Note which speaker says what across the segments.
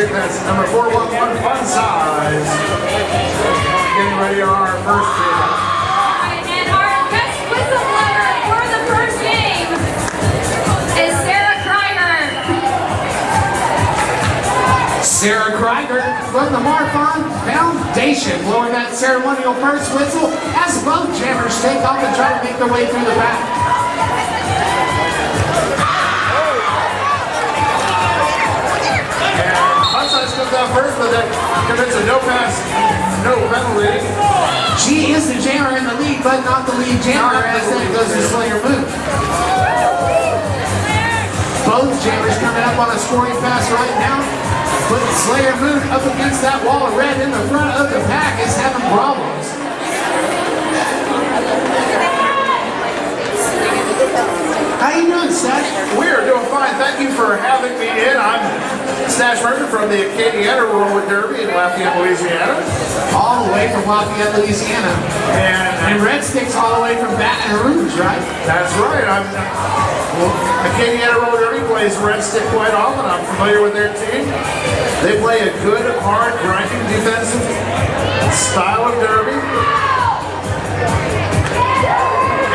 Speaker 1: stick. That's number 411, Fun Size. Getting ready on our first game.
Speaker 2: And our best whistleblower for the first game is Sarah Krieger.
Speaker 3: Sarah Krieger from the Marfon Foundation blowing that ceremonial first whistle as both jammers take off and try to make their way through the back.
Speaker 1: Comes out first, but that commits a no pass, no penalty.
Speaker 3: She is the jammer in the lead, but not the lead jammer as that goes to Slayer Moon. Both jammers coming up on a scoring pass right now, but Slayer Moon up against that wall of red in the front of the pack is having problems. How you doing, Stash?
Speaker 1: We are doing fine. Thank you for having me in. I'm Stash Murphy from the Acadiana Roller Derby in Lafayette, Louisiana.
Speaker 3: All the way from Lafayette, Louisiana. And Red Stick's all the way from Baton Rouge, right?
Speaker 1: That's right. Acadiana Roller Derby plays Red Stick quite often. I'm familiar with their team. They play a good, hard, grinding, defensive style of derby.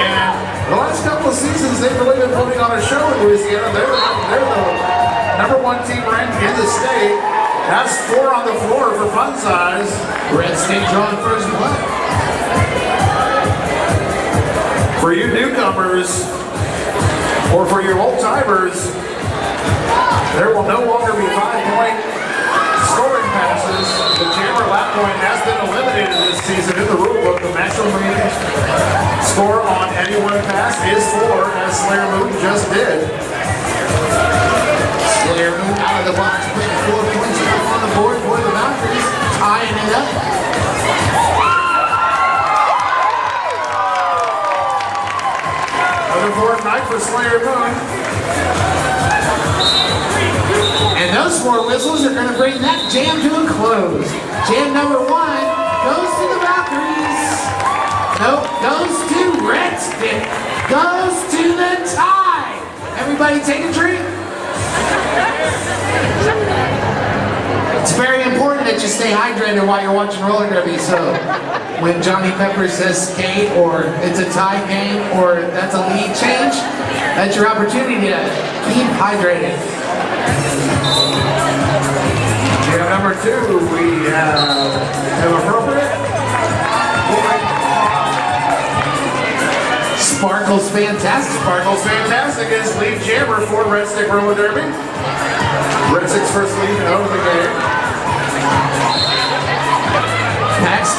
Speaker 1: And the last couple of seasons, they've really been putting on a show in Louisiana. They're the number one team ranked in the state. That's 4 on the floor for Fun Size.
Speaker 3: Red Stick drawing first blood.
Speaker 1: For you newcomers, or for your old timers, there will no longer be 5-point scoring passes. The jammer lap point has been eliminated this season in the rule book. The maximum score on any one pass is 4, as Slayer Moon just did.
Speaker 3: Slayer Moon out of the box, putting 4 points back on the board for the Valkyries, tying it up.
Speaker 1: Another 4th night for Slayer Moon.
Speaker 3: And those 4 whistles are going to bring that jam to a close. Jam number 1 goes to the Valkyries. Nope, goes to Red Stick. Goes to the tie. Everybody take a drink. It's very important that you stay hydrated while you're watching roller derby. So when Johnny Pepper says skate, or it's a tie game, or that's a lead change, that's your opportunity to keep hydrated.
Speaker 1: Jam number 2, we have appropriate.
Speaker 3: Sparkle's fantastic.
Speaker 1: Sparkle's fantastic is lead jammer for Red Stick Roller Derby. Red Stick's first lead of the game.
Speaker 3: Next,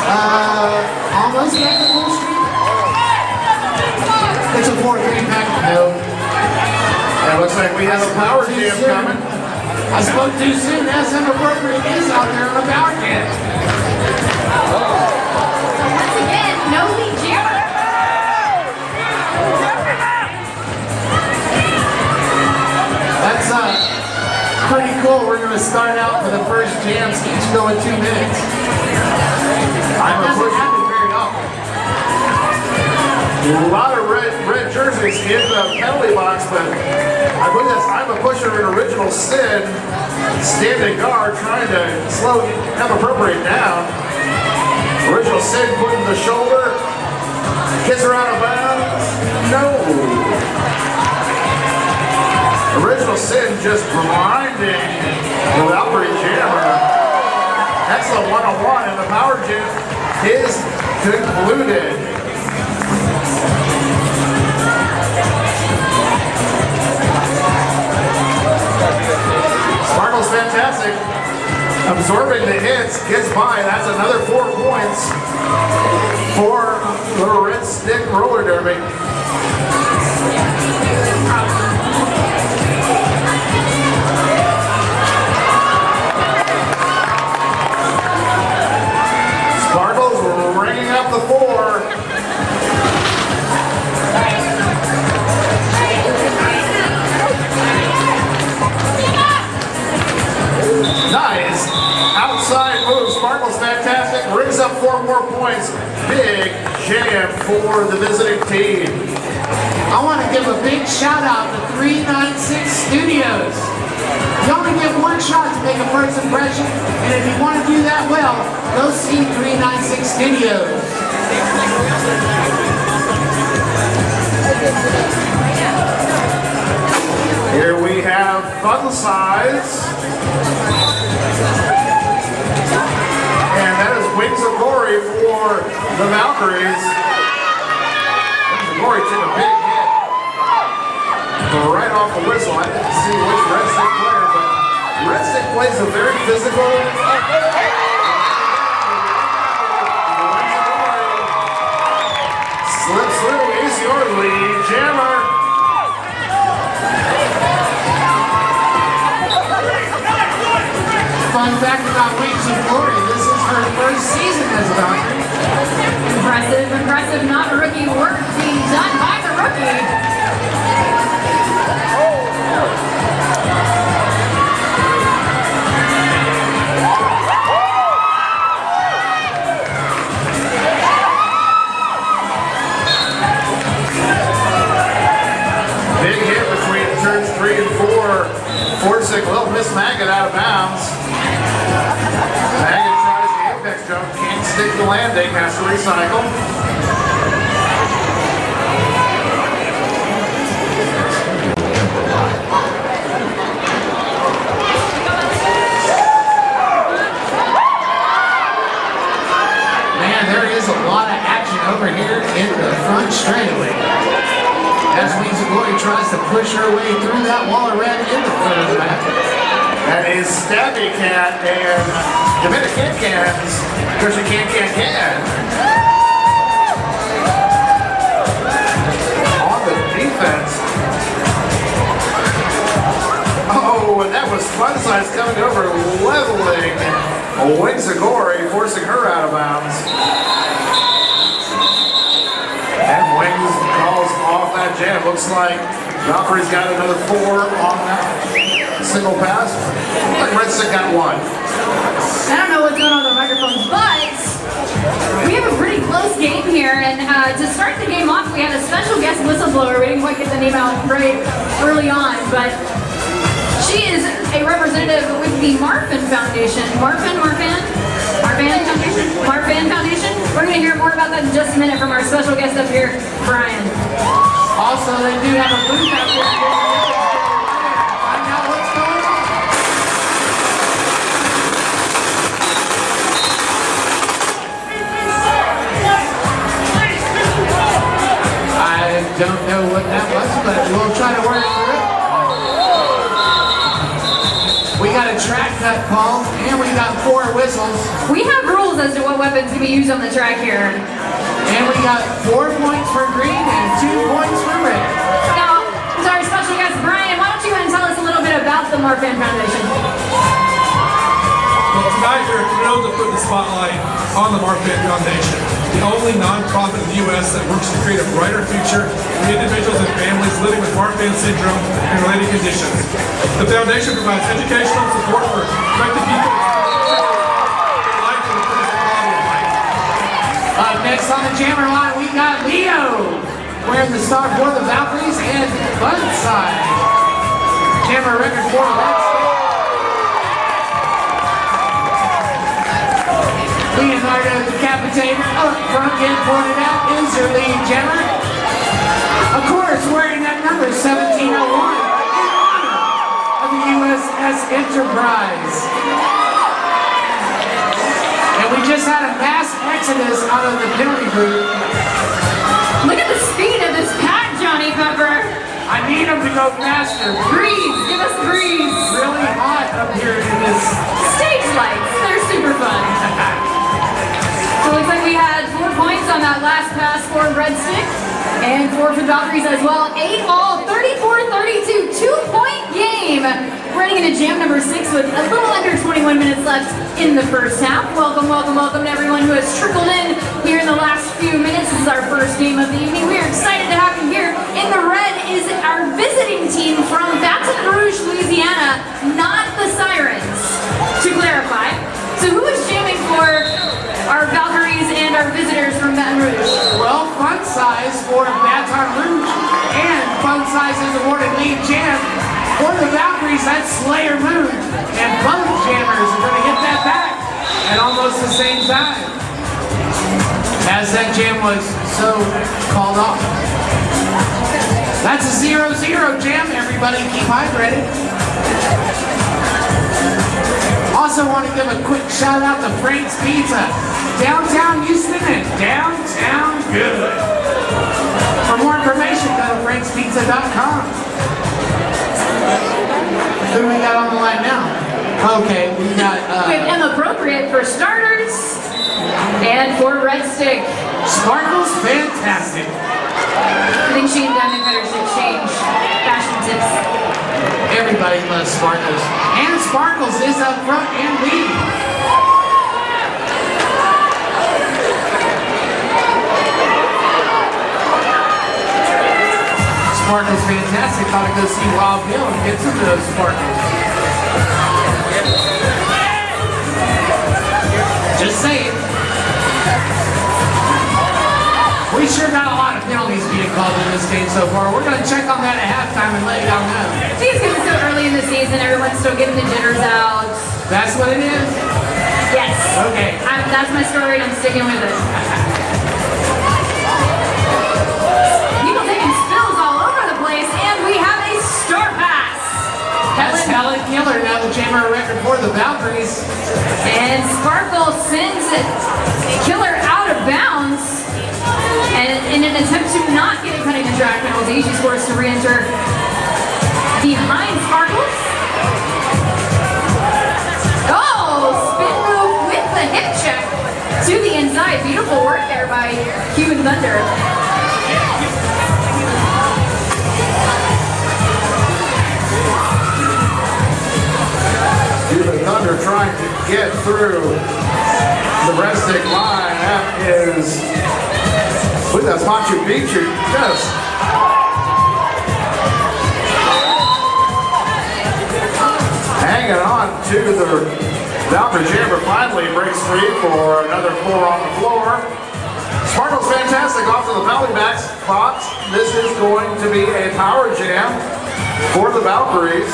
Speaker 3: almost at the full street. It's a 4-3 pack. No.
Speaker 1: It looks like we have a power jam coming.
Speaker 3: I spoke too soon. That's inappropriate. It is out there on the power jam.
Speaker 2: Once again, no lead jammer.
Speaker 3: That's pretty cool. We're going to start out for the first jams, each going 2 minutes.
Speaker 1: I'm a push.
Speaker 3: Happen very often.
Speaker 1: A lot of red jerseys in the penalty box, but I believe that's I'm a pusher in original sin, standing guard, trying to slow have appropriate down. Original sin putting the shoulder, kids are out of bounds. No. Original sin just grinding the Valkyrie jammer. That's the 1-on-1, and the power jam is concluded. Sparkle's fantastic. Absorbing the hits, gets by. That's another 4 points for the Red Stick Roller Derby. Sparkle's ringing up the 4. Nice. Outside move. Sparkle's fantastic. Brings up 4 more points. Big jam for the visiting team.
Speaker 3: I want to give a big shout out to 396 Studios. You only get one shot to make a first impression. And if you want to do that well, go see 396 Studios.
Speaker 1: Here we have Fun Size. And that is Wings of Glory for the Valkyries. Wings of Glory took a big hit right off the whistle. I didn't see which Red Stick player, but Red Stick plays a very physical. Slips through, is your lead, Jammer.
Speaker 3: Fun fact about Wings of Glory, this is her first season as a Valkyrie.
Speaker 2: Impressive, not rookie work being done by the rookie.
Speaker 1: Big hit between turns 3 and 4. Forcing little Miss Maggot out of bounds. Maggot tries the apex jump, can't stick the landing, has to recycle.
Speaker 3: Man, there is a lot of action over here in the front straightaway. As Wings of Glory tries to push her way through that wall of red in the third lap.
Speaker 1: That is Stabby Cat and Dominican Cans, Christian Can. On the defense. Oh, and that was Fun Size coming over, leveling Wings of Glory, forcing her out of bounds. And Wings calls off that jam. Looks like Valkyrie's got another 4 on that single pass. Looks like Red Stick got 1.
Speaker 2: I don't know what's going on with the microphones, but we have a pretty close game here. And to start the game off, we had a special guest whistleblower. We didn't quite get the name out right early on, but she is a representative with the Marfan Foundation. Marfan Foundation. We're going to hear more about that in just a minute from our special guest up here, Brian.
Speaker 3: Also, they do have a booth out there. Find out what's going on. I don't know what that was, but we'll try to work through it. We got a track cut call, and we got 4 whistles.
Speaker 2: We have rules as to what weapons can be used on the track here.
Speaker 3: And we got 4 points for green and 2 points for red.
Speaker 2: Now, to our special guest, Brian, why don't you go ahead and tell us a little bit about the Marfan Foundation?
Speaker 4: Well, tonight we're thrilled to put the spotlight on the Marfan Foundation, the only nonprofit in the U.S. that works to create a brighter future for individuals and families living with Marfan syndrome and related conditions. The foundation provides educational support for affected people in life with a physical quality of life.
Speaker 3: Up next on the jammer line, we got Leo, wearing the star for the Valkyries, and Fun Size. Jammer record for Red Stick. Leonardo Decapitator up front, getting pointed out, is your lead jammer. Of course, wearing that number 1701 in honor of the USS Enterprise. And we just had a mass exodus out of the penalty booth.
Speaker 2: Look at the speed of this pack, Johnny Pepper.
Speaker 3: I need them to go faster.
Speaker 2: Breeze, give us breeze.
Speaker 3: Really hot up here in this.
Speaker 2: Stage lights, they're super fun. So it looks like we had 4 points on that last pass for Red Stick, and 4 for the Valkyries as well. 8 all, 34-32, 2-point game. We're heading into jam number 6 with a little under 21 minutes left in the first half. Welcome to everyone who has trickled in here in the last few minutes. This is our first game of the evening. We are excited to have you here. In the red is our visiting team from Baton Rouge, Louisiana, not the Sirens, to clarify. So who is jamming for our Valkyries and our visitors from Baton Rouge?
Speaker 3: Well, Fun Size for Baton Rouge, and Fun Size is awarded lead jam for the Valkyries. That's Slayer Moon, and both jam almost the same time as that jam was so called off. That's a 0-0 jam, everybody. Keep hydrated. Also want to give a quick shout out to Frank's Pizza, downtown Houston and downtown Good. For more information, go to frankspizza.com. Who do we got on the line now? Okay, we got
Speaker 2: We have M appropriate for starters and for Red Stick.
Speaker 3: Sparkle's fantastic.
Speaker 2: I think she and Diamond Cutter should exchange fashion tips.
Speaker 3: Everybody loves Sparkles. And Sparkles is up front and leading. Sparkles fantastic. Gotta go see Wild Bill and get some of those Sparkles. Just saying. We sure got a lot of penalties being called in this game so far. We're going to check on that at halftime and let y'all know.
Speaker 2: I think it's because it's so early in the season, everyone's still getting the jitters out.
Speaker 3: That's what it is?
Speaker 2: Yes.
Speaker 3: Okay.
Speaker 2: That's my story, I'm sticking with it. People taking spills all over the place, and we have a star pass.
Speaker 3: That's Helen Killer, now the chamber record for the Valkyries.
Speaker 2: And Sparkle sends Killer out of bounds. And in an attempt to not get a cutting the track penalty, she's forced to re-enter behind Sparkles. Oh, spin move with the hip check to the inside. Beautiful work there by Cuban Thunder.
Speaker 1: Cuban Thunder trying to get through the Red Stick line. That is, with that Machu Picchu, just hanging on to the Valkyrie jammer. Finally breaks free for another 4 on the floor. Sparkle's fantastic off to the belly back spot. This is going to be a power jam for the Valkyries.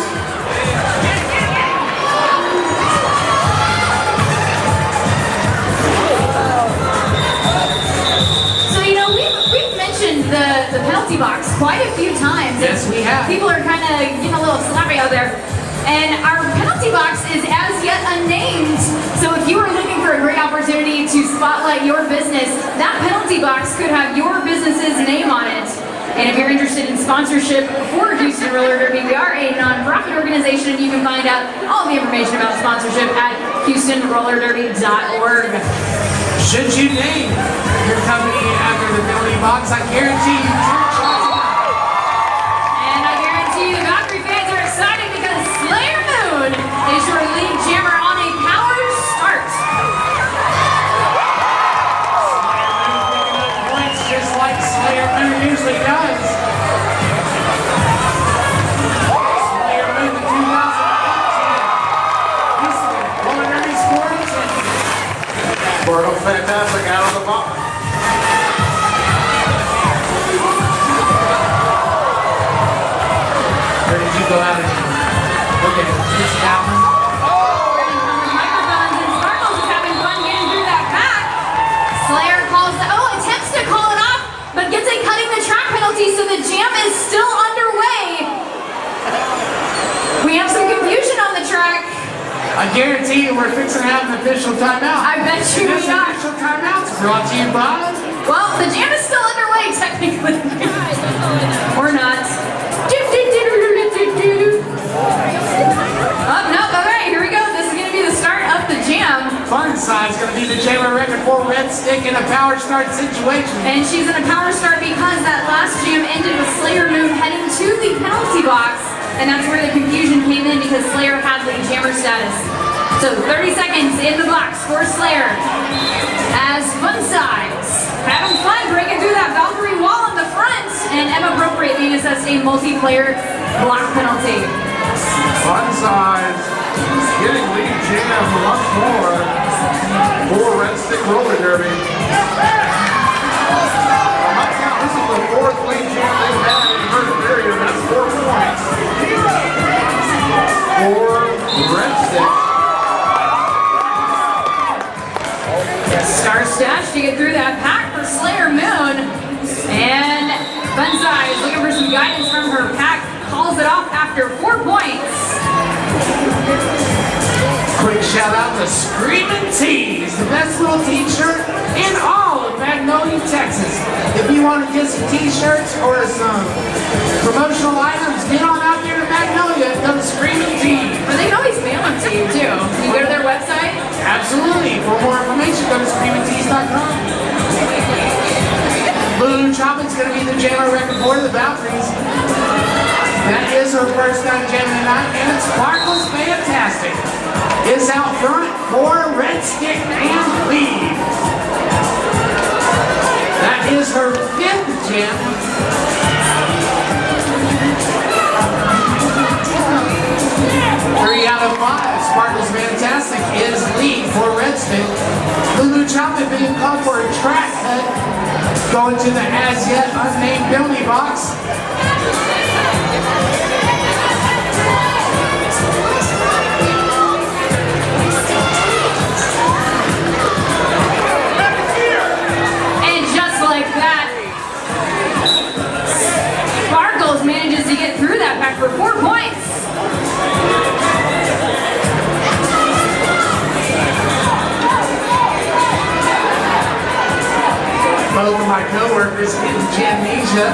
Speaker 2: The penalty box quite a few times.
Speaker 3: Yes, we have.
Speaker 2: People are kind of getting a little sloppy out there. And our penalty box is as yet unnamed. So if you are looking for a great opportunity to spotlight your business, that penalty box could have your business's name on it. And if you're interested in sponsorship for Houston Roller Derby, we are a nonprofit organization. You can find out all the information about sponsorship at HoustonRollerDerby.org.
Speaker 3: Should you name your company after the penalty box, I guarantee you
Speaker 2: and I guarantee you the Valkyrie fans are excited because Slayer Moon is your lead jammer on a power start.
Speaker 3: Slayer Moon picking up points just like Slayer Moon usually does. Slayer Moon, the 2018 Houston Roller Derby scoring champion.
Speaker 1: Sparkle's fantastic out of the box.
Speaker 3: Where did you go out of here? Look at it. Just that one.
Speaker 2: Microphones and Sparkles is having fun getting through that back. Slayer attempts to call it off, but gets a cutting the track penalty, so the jam is still underway. We have some confusion on the track.
Speaker 3: I guarantee you we're fixing to have an official timeout.
Speaker 2: I bet you
Speaker 3: This
Speaker 2: we are.
Speaker 3: official timeout's brought to you by...
Speaker 2: Well, the jam is still underway, technically. Or not. Oh, no, okay, here we go. This is going to be the start of the jam.
Speaker 3: Fun side's going to be the chamber record for Red Stick in a power start situation.
Speaker 2: And she's in a power start because that last jam ended with Slayer Moon heading to the penalty box. And that's where the confusion came in because Slayer had lead jammer status. So 30 seconds in the box for Slayer. As Fun Size having fun breaking through that Valkyrie wall in the front. And Emma Appropriate being assessed a multiplayer block penalty.
Speaker 1: Fun Size getting lead jam once more for Red Stick Roller Derby. This is the 4th lead jam they've had in the first period. That's 4 points for Red Stick.
Speaker 2: guidance from her pack, calls it off after 4 points.
Speaker 3: Quick shout out to Screamin' Tees, the best little t-shirt in all of Magnolia, Texas. If you want to get some t-shirts or some promotional items, get on out there to Magnolia and go to Screamin' Tees.
Speaker 2: But they can always mail them to you too. You go to their website?
Speaker 3: Absolutely. For more information, go to screamingtees.com. Blue Chopin's going to be the jammer record for the Valkyries. That is her first time jamming tonight, and Sparkle's fantastic. Is out front for Red Stick and lead. That is her 5th jam. Three out of 5. Sparkle's fantastic is lead for Red Stick. Lulu Chopin being called for a track cut, going to the as yet unnamed penalty box.
Speaker 2: Manages to get through that pack for 4 points.
Speaker 3: Both of my co-workers getting jamnesia.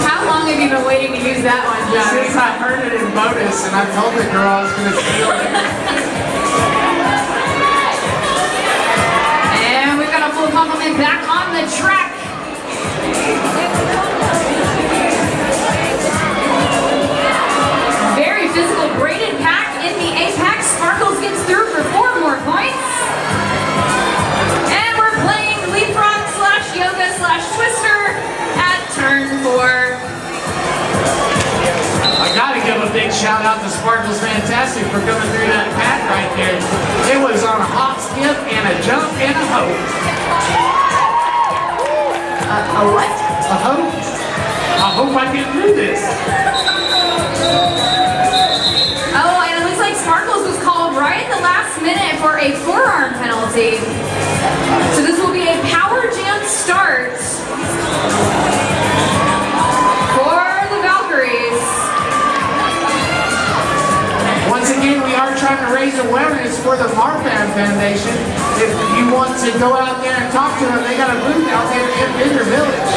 Speaker 2: How long have you been waiting to use that one, John?
Speaker 3: Since I heard it in bonus, and I told the girl I was going to steal it.
Speaker 2: And we've got a full complement back on the track. Very physical braided pack in the apex. Sparkles gets through for 4 more points. And we're playing leapfrog / yoga / twister at turn 4.
Speaker 3: I gotta give a big shout out to Sparkles Fantastic for coming through that pack right there. It was on a hop, skip, and a jump, and a hope.
Speaker 2: A what?
Speaker 3: A hope? I hope I get through this.
Speaker 2: Oh, and it looks like Sparkles was called right at the last minute for a forearm penalty. So this will be a power jam start for the Valkyries.
Speaker 3: Once again, we are trying to raise awareness for the Marfan Foundation. If you want to go out there and talk to them, they got a booth out there in Bender Village.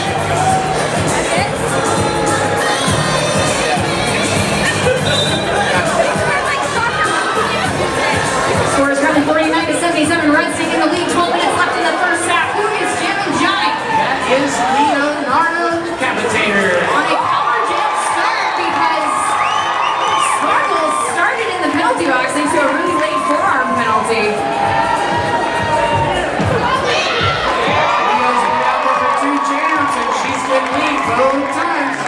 Speaker 2: Score is currently 49-77. Red Stick in the lead. 12 minutes left in the first half. Who is jamming Giant?
Speaker 3: That is Leonardo the Decapitator.
Speaker 2: On a power jam start because Sparkles started in the penalty box thanks to a really late forearm penalty.
Speaker 3: Leo's been out there for 2 jams, and she's been lead both times.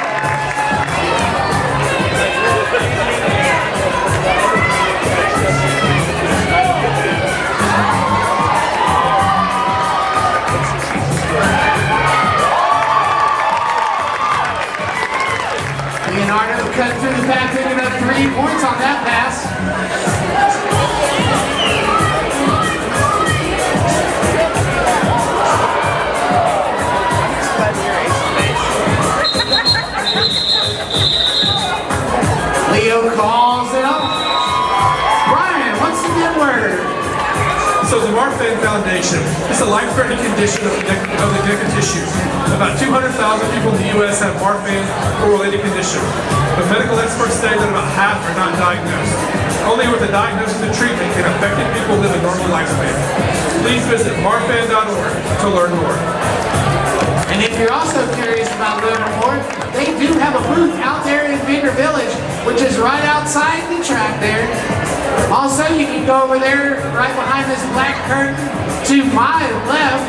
Speaker 3: Leonardo cut through the pack, picking up 3 points on that pass. Leo calls it off. Brian, what's the good word?
Speaker 4: So the Marfan Foundation is a life-threatening condition of the neck and tissue. About 200,000 people in the U.S. have Marfan or related condition. But medical experts say that about half are not diagnosed. Only with a diagnosis and treatment can affected people live a normal lifespan. Please visit marfan.org to learn more.
Speaker 3: And if you're also curious about learning more, they do have a booth out there in Bender Village, which is right outside the track there. Also, you can go over there right behind this black curtain to my left.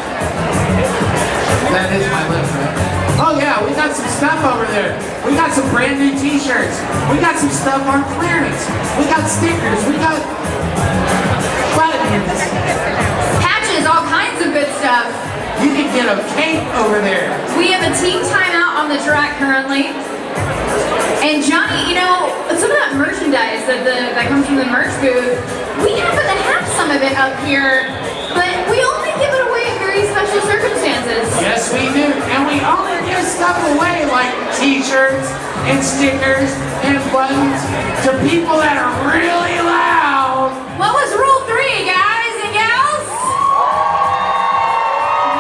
Speaker 3: That is my left, right? Oh yeah, we got some stuff over there. We got some brand new t-shirts. We got some stuff on clearance. We got stickers. We got buttons.
Speaker 2: Patches, all kinds of good stuff.
Speaker 3: You can get a cake over there.
Speaker 2: We have a team timeout on the track currently. And Johnny, you know, some of that merchandise that comes from the merch booth, we happen to have some of it up here, but we only give it away in very special circumstances.
Speaker 3: Yes, we do. And we only give stuff away like t-shirts and stickers and buttons to people that are really loud.
Speaker 2: What was rule 3, guys and gals?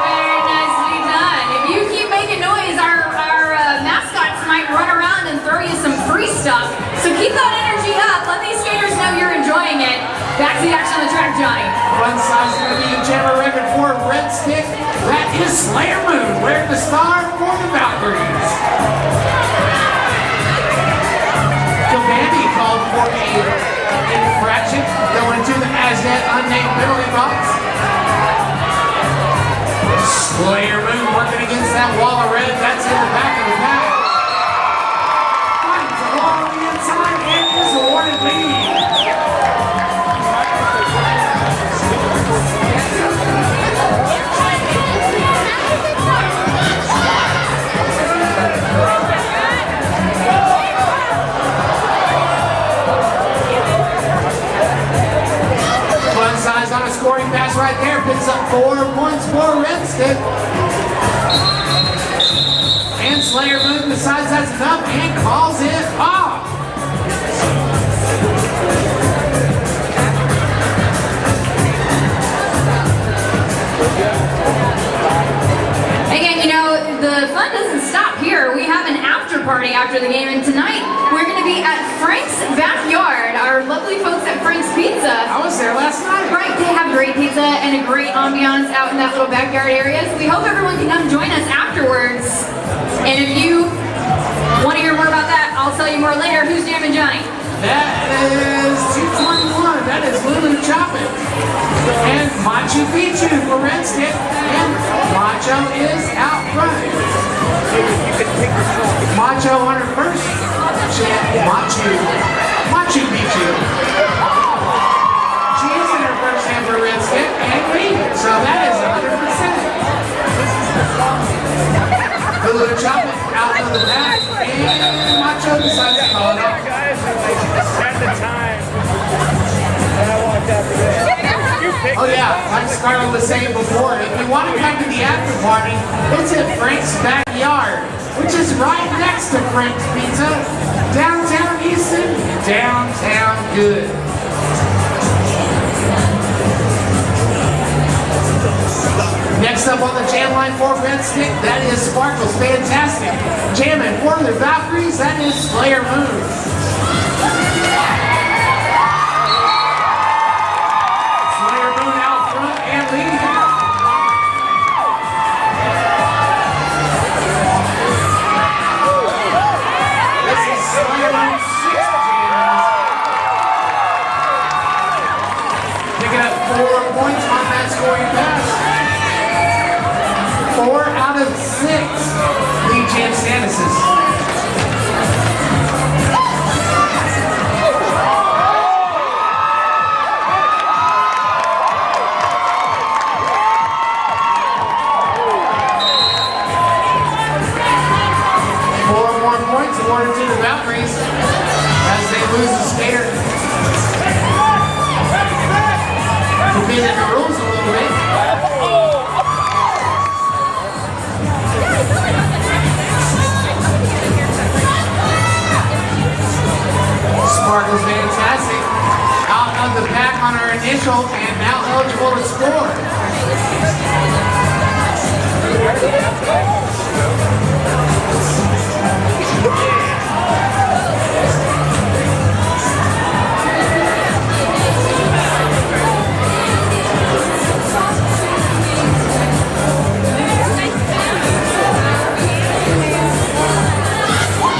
Speaker 2: Very nicely done. If you keep making noise, our mascots might run around and throw you some free stuff. So keep that energy up. Let these skaters know you're enjoying it. Back to the action on the track, Johnny.
Speaker 3: Fun size going to be in Jammer record for Red Stick. That is Slayer Moon, wearing the star for the Valkyries. Gavandi called for a infraction going to the as yet unnamed penalty box. Slayer Moon working against that wall of red. That's in the back of the pack. Finds a wall on the inside and is awarded lead. Fun size on a scoring pass right there. Picks up 4 points for Red Stick. And Slayer Moon decides that's enough and calls it off.
Speaker 2: Again, you know, the fun doesn't stop here. We have an after party after the game, and tonight we're going to be at Frank's Backyard. Our lovely folks at Frank's Pizza.
Speaker 3: I was there last night.
Speaker 2: Right, they have great pizza and a great ambiance out in that little backyard area. So we hope everyone can come join us afterwards. And if you want to hear more about that, I'll tell you more later. Who's jamming Johnny?
Speaker 3: That is 221. That is Lulu Choppin. And Machu Picchu for Red Stick. And Macho is out front. Macho on her first chant. Machu Picchu. She is in her first hand for Red Stick and leading. So that is 100%. Lulu Choppin out of the back. And Macho decides to call it off. Oh yeah, like Scarlett was saying before, if you want to come to the after party, it's at Frank's Backyard, which is right next to Frank's Pizza, downtown Houston, downtown good. Next up on the jam line for Red Stick, that is Sparkles, fantastic. Jamming for the Valkyries, that is Slayer Moon. Awarded to the Valkyries as they lose the skater. Committed the rules a little bit. Sparkles fantastic. Out of the pack on her initial and now eligible to score.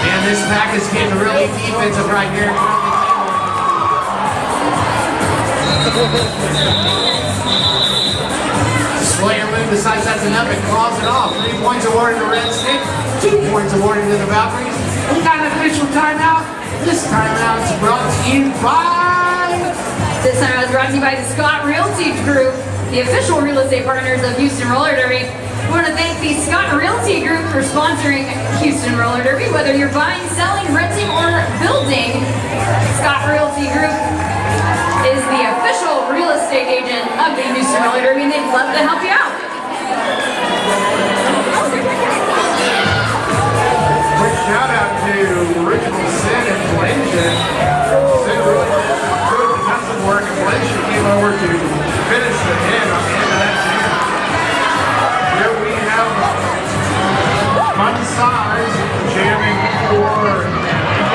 Speaker 3: Man, this pack is getting really defensive right here. Slayer Moon decides that's enough and claws it off. 3 points awarded to Red Stick, 2 points awarded to the Valkyries. We got an official timeout. This timeout is brought to you by...
Speaker 2: This timeout is brought to you by the Scott Realty Group, the official real estate partners of Houston Roller Derby. We want to thank the Scott Realty Group for sponsoring Houston Roller Derby. Whether you're buying, selling, renting, or building, Scott Realty Group is the official real estate agent of the Houston Roller Derby, and they'd love to help you out.
Speaker 3: Now
Speaker 1: she came over to finish the hit on the end of that jam. Here we have Fun Size jamming for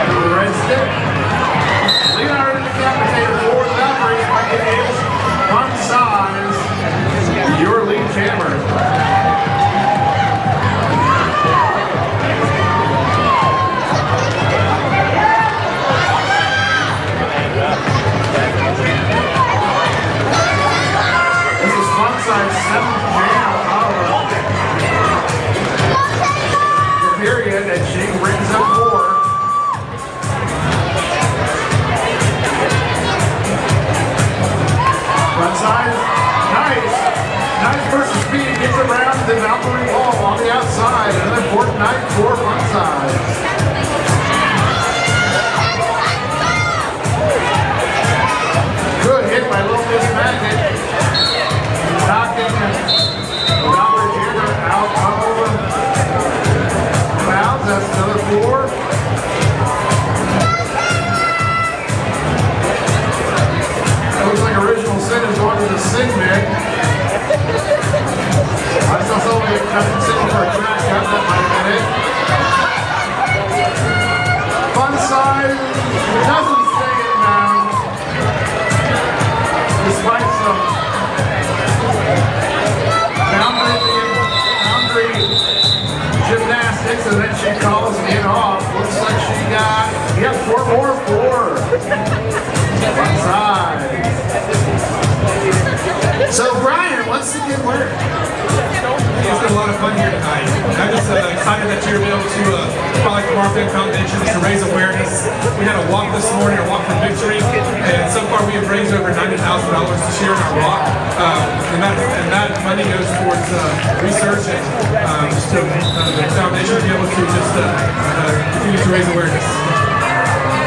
Speaker 1: the red stick. Leonardo Decapitator for the Valkyries, but it is Fun Size, your lead jammer. This is Fun Size 7th jam of the period, and she brings up 4. Fun Size, nice. Nice versus speed, gets around the Valkyrie wall on the outside. Another fourth night for Fun Size. Good hit by Little Miss Magnet. Knocking the Valkyrie jammer out of bounds. That's another 4. Looks like Original Sin is going to the Sin Mix. I saw somebody cutting Sin for a track cut. That might have been it. Fun Size doesn't stay in bounds. Despite some boundary gymnastics, and then she calls it off. Looks like she got 4 more for Fun Size.
Speaker 3: So Brian, what's the good word?
Speaker 4: It's been a lot of fun here tonight. I'm just excited that you're able to follow the Marfan Foundation just to raise awareness. We had a walk this morning, a walk for victory, and so far we have raised over $90,000 to share in our walk. And that money goes towards research and just to the foundation to be able to just continue to raise awareness.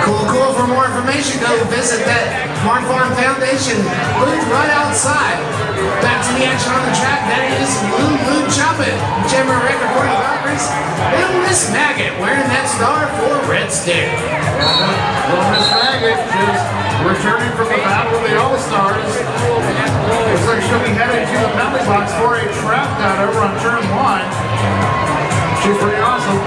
Speaker 3: Cool. For more information, go visit that Mark Farm Foundation booth right outside. Back to the action on the track. That is Lou Choppin, jammer record for the Valkyries. Little Miss Maggot wearing that star for Red Stick.
Speaker 1: Little Miss Maggot just returning from the battle of the All-Stars. Looks like she'll be headed to the penalty box for a trap down over on turn 1. She's pretty awesome.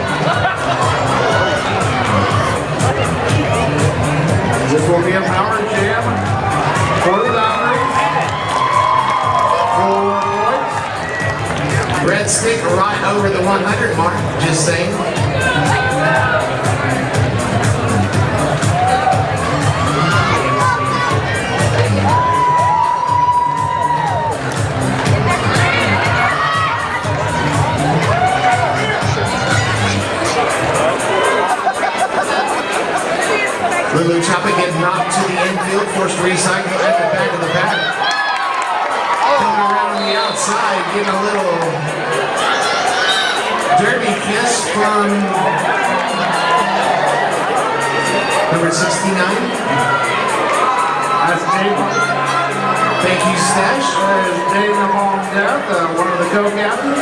Speaker 1: This will be a power jam for the Valkyries. 4 points.
Speaker 3: Red Stick right over the 100 mark, just saying. Lulu Choppa getting knocked to the infield, forced to recycle at the back of the pack. Coming around on the outside, getting a little derby kiss from number 69.
Speaker 1: That's Dave.
Speaker 3: Thank you, Stash.
Speaker 1: There's Dave Long Death, one of the co-captains.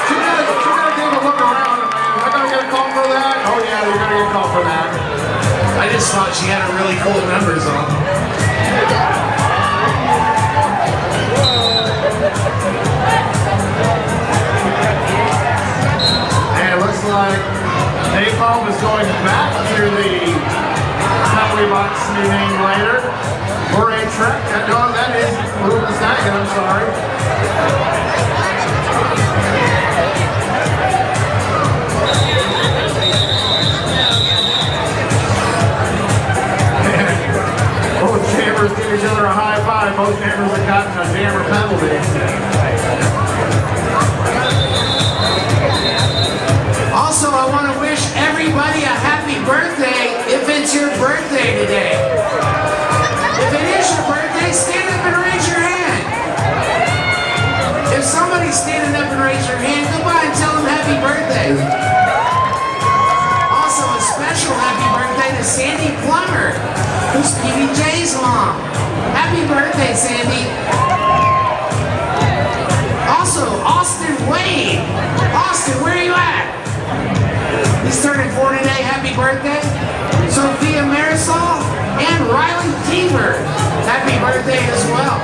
Speaker 1: She gotta take a look around, man. Am I gonna get a call for that? Oh yeah, you're gonna get a call for that.
Speaker 3: I just thought she had a really cool numbers on.
Speaker 1: And it looks like Napalm is going back to the penalty box meeting later for a track. No, that is Little Miss Maggot, I'm sorry. Both jammers give each other a high five. Both jammers have gotten a jammer penalty.
Speaker 3: Also, I want to wish everybody a happy birthday if it's your birthday today. If it is your birthday, stand up and raise your hand. If somebody's standing up and raise your hand, go by and tell them happy birthday. Also, a special happy birthday to Sandy Plummer, who's PBJ's mom. Happy birthday, Sandy. Also, Austin Wade. Austin, where are you at? He's turning 4 today. Happy birthday. Sophia Marisol and Riley Deaver. Happy birthday as well.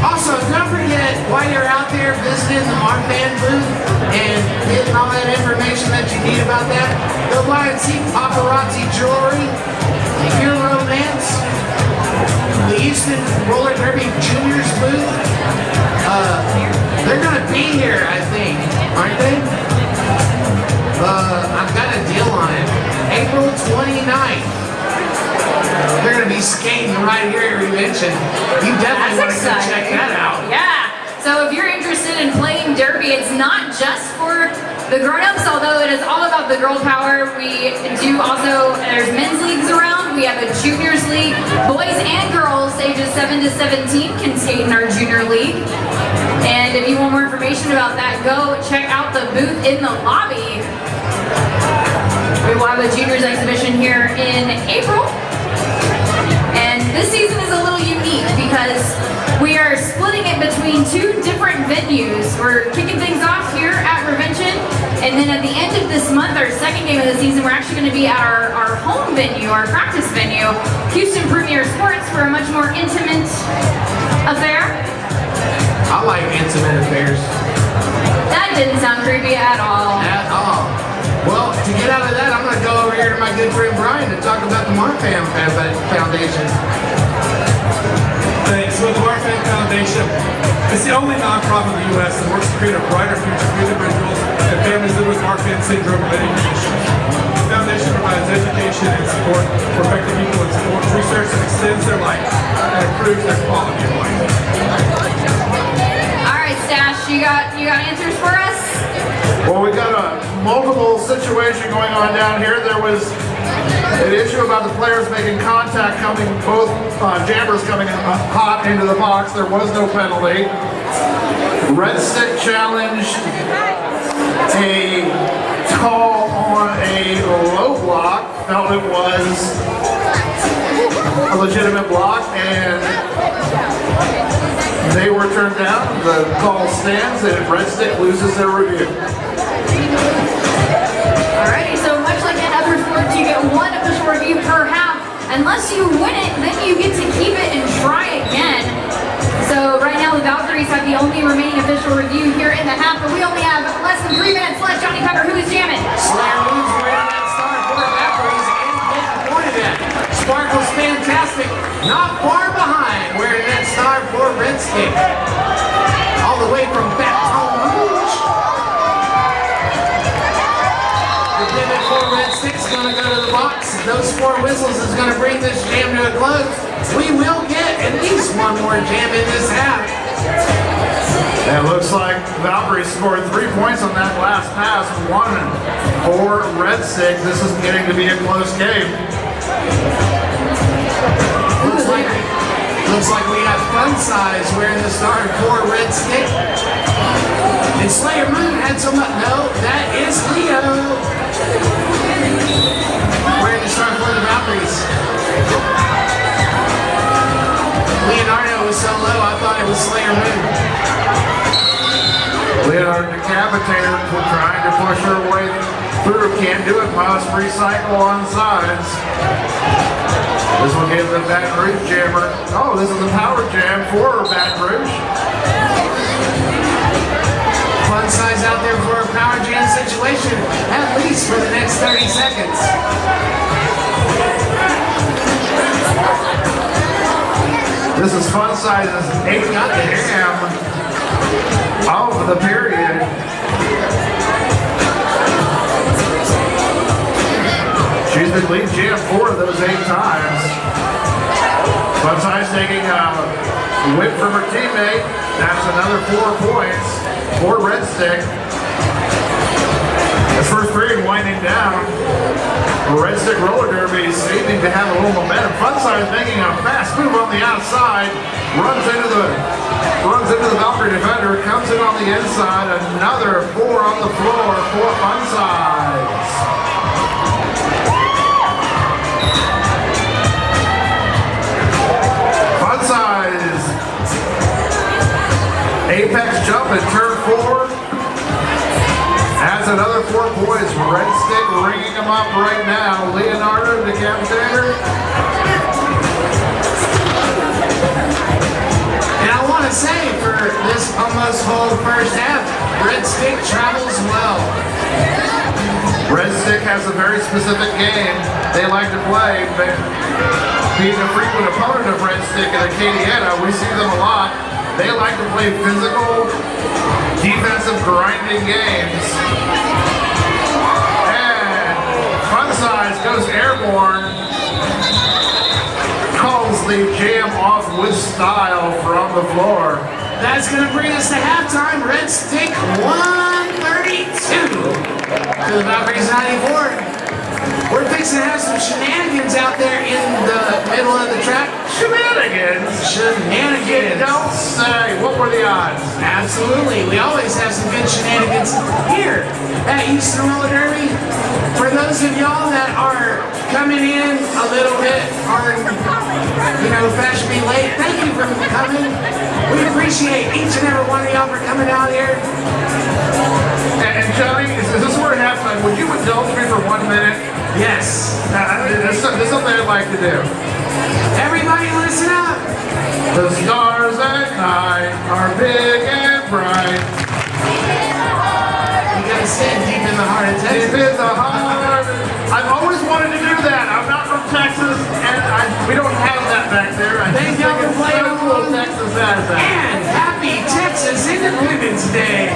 Speaker 3: Also, don't forget, while you're out there visiting the Marfan booth and getting all that information that you need about that, go by and see Paparazzi Jewelry, Pure Romance, the Houston Roller Derby Juniors booth. They're going to be here, I think, aren't they? I've got a deal on it. April 29th. They're going to be skating right here at Revention. You definitely want to go check that out.
Speaker 2: Yeah. So if you're interested in playing derby, it's not just for the grown-ups, although it is all about the girl power. We do also, there's men's leagues around. We have a juniors league. Boys and girls ages 7 to 17 can skate in our junior league. And if you want more information about that, go check out the booth in the lobby. We will have a juniors exhibition here in April. And this season is a little unique because we are splitting it between two different venues. We're kicking things off here at Revention, and then at the end of this month, our second game of the season, we're actually going to be at our home venue, our practice venue, Houston Premier Sports, for a much more intimate affair.
Speaker 3: I like intimate affairs.
Speaker 2: That didn't sound creepy at all.
Speaker 3: At all. Well, to get out of that, I'm going to go over here to my good friend Brian to talk about the Marfan Foundation.
Speaker 4: Thanks. So the Marfan Foundation is the only nonprofit in the U.S. that works to create a brighter future for individuals and families living with Marfan syndrome-related conditions. The foundation provides education and support for affected people and supports research that extends their life and improves their quality of life.
Speaker 2: All right, Stash, you got answers for us?
Speaker 1: Well, we got a multiple situation going on down here. There was an issue about the players making contact, coming both jammers coming hot into the box. There was no penalty. Red Stick challenged a call on a low block, felt it was a legitimate block, and they were turned down. The call stands, and Red Stick loses their review.
Speaker 2: Alrighty, so much like in other sports, you get one official review per half. Unless you win it, then you get to keep it and try again. So right now the Valkyries have the only remaining official review here in the half, but we only have less than 3 minutes left. Johnny Pepper, who is jamming?
Speaker 3: Slayer moves wearing that star for Valkyries and getting pointed at. Sparkle's fantastic, not far behind, wearing that star for Red Stick. All the way from Baton Rouge. The pivot for Red Stick's gonna go to the box. Those 4 whistles is gonna bring this jam to a close. We will get at least one more jam in this half.
Speaker 1: And it looks like Valkyrie scored 3 points on that last pass, 1 for Red Stick. This is getting to be a close game.
Speaker 3: Looks like we have Fun Size wearing the star for Red Stick. And Slayer Moon had some, no, that is Leo. Wearing the star for the Valkyries. Leonardo was so low, I thought it was Slayer Moon.
Speaker 1: Leonardo Decapitator trying to push her way through. Can't do it, must recycle on sides. This one gives the Baton Rouge jammer. Oh, this is a power jam for Baton Rouge.
Speaker 3: Fun Size out there for a power jam situation, at least for the next 30 seconds.
Speaker 1: This is Fun Size's 8th jam of the period. She's been lead jam 4 of those 8 times. Fun Size taking a whip from her teammate. That's another 4 points for Red Stick. This first period winding down. Red Stick roller derby seeming to have a little momentum. Fun Size making a fast move on the outside. Runs into the Valkyrie defender. Comes in on the inside. Another 4 on the floor for Fun Size. Size. Apex jump at turn 4. Adds another 4 points. boys. Red Stick ringing them up right now. Leonardo, the Decapitator.
Speaker 3: And I want to say, for this almost whole first half, Red Stick travels well.
Speaker 1: Red Stick has a very specific game they like to play. But being a frequent opponent of Red Stick in Acadiana, we see them a lot. They like to play physical, defensive, grinding games. And Fun Size goes airborne. Calls the jam off with style from the floor.
Speaker 3: That's going to bring us to halftime. Red Stick 132 to the Valkyries 94. We're fixing to have some shenanigans out there in the middle of the track.
Speaker 1: Shenanigans?
Speaker 3: Shenanigans.
Speaker 1: Don't say. What were the odds?
Speaker 3: Absolutely. We always have some good shenanigans here at Houston Roller Derby. For those of y'all that are coming in a little bit or, fashionably late, thank you for coming. We appreciate each and every one of y'all for coming out here.
Speaker 1: And Johnny, is this where it happened? Would you indulge me for 1 minute?
Speaker 3: Yes.
Speaker 1: This is something I'd like to do.
Speaker 3: Everybody listen up.
Speaker 1: The stars at night are big and bright.
Speaker 3: You gotta sing deep in the heart of Texas.
Speaker 1: Deep in the heart. I've always wanted to do that. I'm not from Texas, and we don't have that back there. I
Speaker 3: Thank
Speaker 1: just
Speaker 3: y'all
Speaker 1: think
Speaker 3: for
Speaker 1: it's
Speaker 3: playing
Speaker 1: so cool
Speaker 3: along.
Speaker 1: Texas has that.
Speaker 3: And happy Texas Independence Day.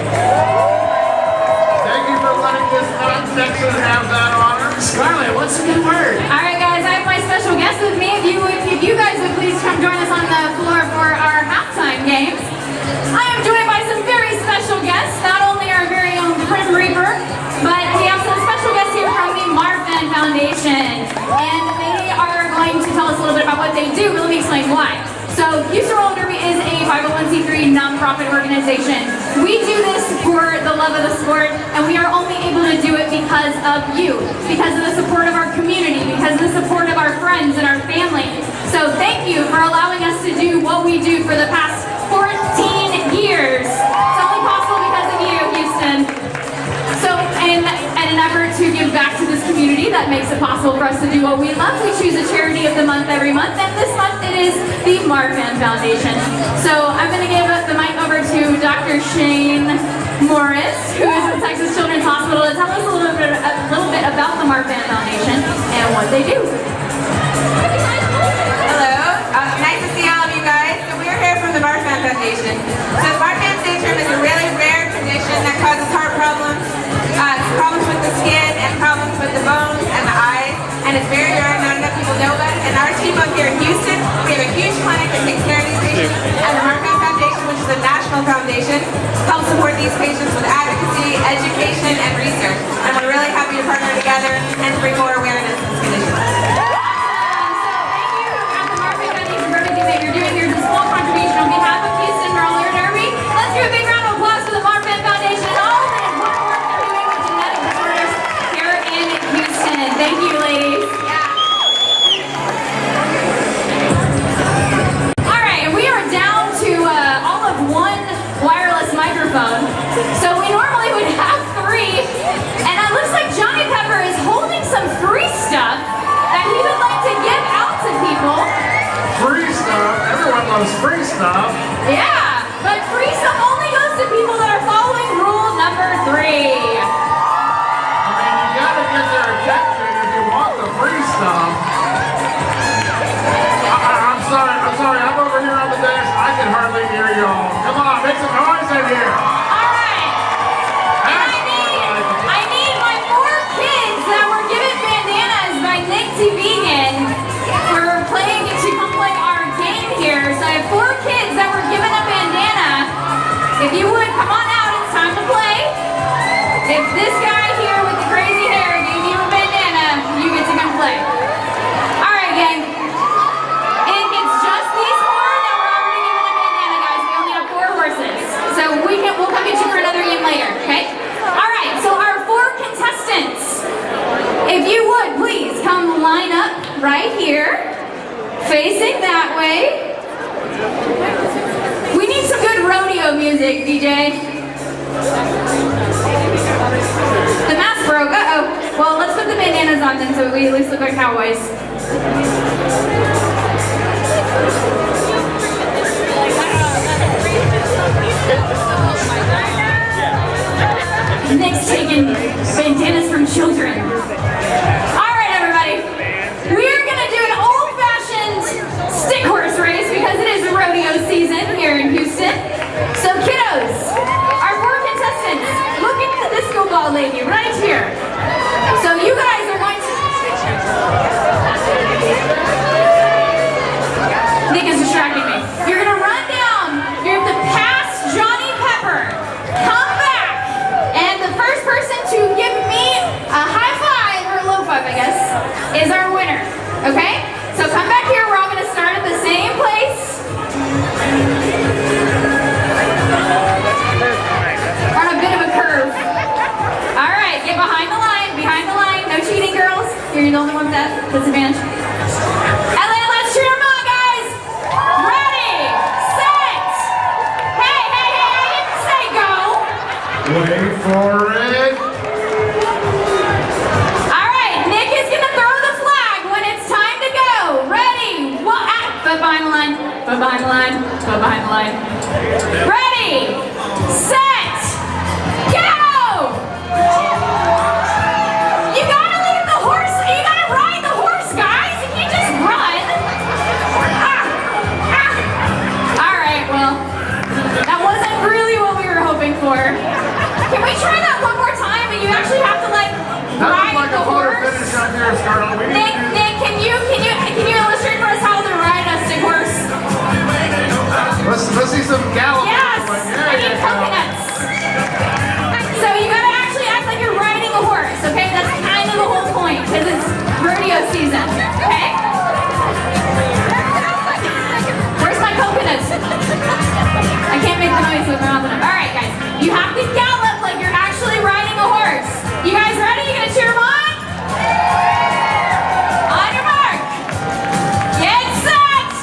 Speaker 1: Thank you for letting this non-Texan have that honor.
Speaker 3: Scarlett, what's a good word?
Speaker 2: All right, guys, I have my special guest with me. If you guys would please come join us on the floor for our halftime games. I am joined by some very special guests, not only our very own Prim Reaper, but we have some special guests here from the Marfan Foundation. And they are going to tell us a little bit about what they do, but let me explain why. So, Houston Roller Derby is a 501c3 nonprofit organization. We do this for the love of the sport, and we are only able to do it because of you, because of the support of our community, because of the support of our friends and our family. So thank you for allowing us to do what we do for the past 14 years. It's only possible because of you, Houston. So, in an effort to give back to this community that makes it possible for us to do what we love, we choose a charity of the month every month, and this month it is the Marfan Foundation. So I'm going to give the mic over to Dr. Shane Morris, who is at Texas Children's Hospital, to tell us a little bit about the Marfan Foundation and what they do.
Speaker 5: Hello, nice to see all of you guys. So we're here from the Marfan Foundation. So Marfan syndrome is a really rare condition that causes heart problems, problems with the skin, and problems with the bones and the eyes. And it's very rare, not enough people know about it. And our team up here in Houston, we have a huge clinic that takes care of these patients. And the Marfan Foundation, which is a national foundation, helps support these patients with advocacy, education, and research. And we're really happy to partner together and to bring more awareness to this condition.
Speaker 2: Here's a small contribution on behalf of Houston Roller Derby. Let's give a big round of applause for the Marfan Foundation and all the important work they're doing with genetic disorders here in Houston. Thank you, ladies. All right, and we are down to all of one wireless microphone. So we normally would have 3, and it looks like Johnny Pepper is holding some free stuff that he would like to give out to people.
Speaker 1: Free stuff. Everyone loves free stuff.
Speaker 2: Yeah, but free stuff only goes to people that are following rule number 3.
Speaker 1: I mean, you gotta get their attention if you want the free stuff. I'm sorry, I'm over here on the desk. I can hardly hear y'all. Come on, make some noise in here.
Speaker 2: All right. And I need my 4 kids that were given bandanas by Nick T. Vegan for playing to come play our game here. So I have 4 kids that were given a bandana. If you would, come on out. It's time to play. If this guy here with the crazy hair gave you a bandana, you get to come play. All right, gang. It's just these 4 that were already given a bandana, guys. We only have 4 horses. So we'll come get you for another game later, okay? All right, so our 4 contestants. If you would, please come line up right here. Facing that way. We need some good rodeo music, DJ. The mask broke. Uh-oh. Well, let's put the bandanas on then so we at least look like cowboys. Nick's taking bandanas from children. All right, everybody. We're going to do an old-fashioned stick horse race because it is rodeo season here in Houston. So, kiddos, our 4 contestants, look at the disco ball lady right here. So, you guys are going to... Nick is distracting me. You're going to run down. You have to pass Johnny Pepper. Come back. And the first person to give me a high five, or a low five, I guess, is our winner. Okay? So come back here. We're all going to start at the same place. We're on a bit of a curve. All right, get behind the line. Behind the line. No cheating, girls. You're the only one with that disadvantage. And then let's cheer them on, guys. Ready, set. Hey, hey, hey, I didn't say go.
Speaker 1: Wait for it.
Speaker 2: All right, Nick is going to throw the flag when it's time to go. Ready? Foot behind the line. Foot behind the line. Foot behind the line. Ready? Set. Go! You gotta leave the horse. You gotta ride the horse, guys. You can't just run. All right, well, that wasn't really what we were hoping for. Can we try that one more time? And you actually have to like
Speaker 1: That
Speaker 2: ride
Speaker 1: looks like
Speaker 2: the
Speaker 1: a photo
Speaker 2: horse.
Speaker 1: finish up here, Scarlett. We need
Speaker 2: Nick,
Speaker 1: to do
Speaker 2: Nick, can you illustrate for us how to ride a stick horse?
Speaker 1: Let's see some galloping.
Speaker 2: Yes,
Speaker 1: There
Speaker 2: I
Speaker 1: you
Speaker 2: need
Speaker 1: go.
Speaker 2: coconuts. So you gotta actually act like you're riding a horse, okay? That's kind of the whole point, because it's rodeo season, okay? Where's my coconuts? I can't make the noise with my mouth enough. All right, guys, you have to gallop like you're actually riding a horse. You guys ready? You gonna cheer them on? On your mark. Get set.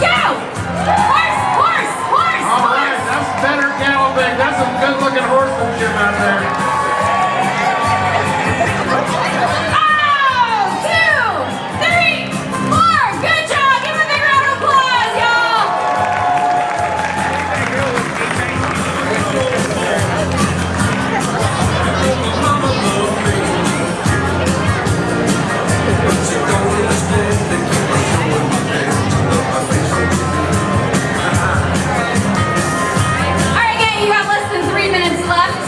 Speaker 2: Go. Horse, horse, horse,
Speaker 1: All
Speaker 2: horse.
Speaker 1: right, that's better galloping. That's some good-looking horsemanship out there.
Speaker 2: Oh, 2, 3, 4. Good job. Give him a big round of applause, y'all. All right, gang, you got less than 3 minutes left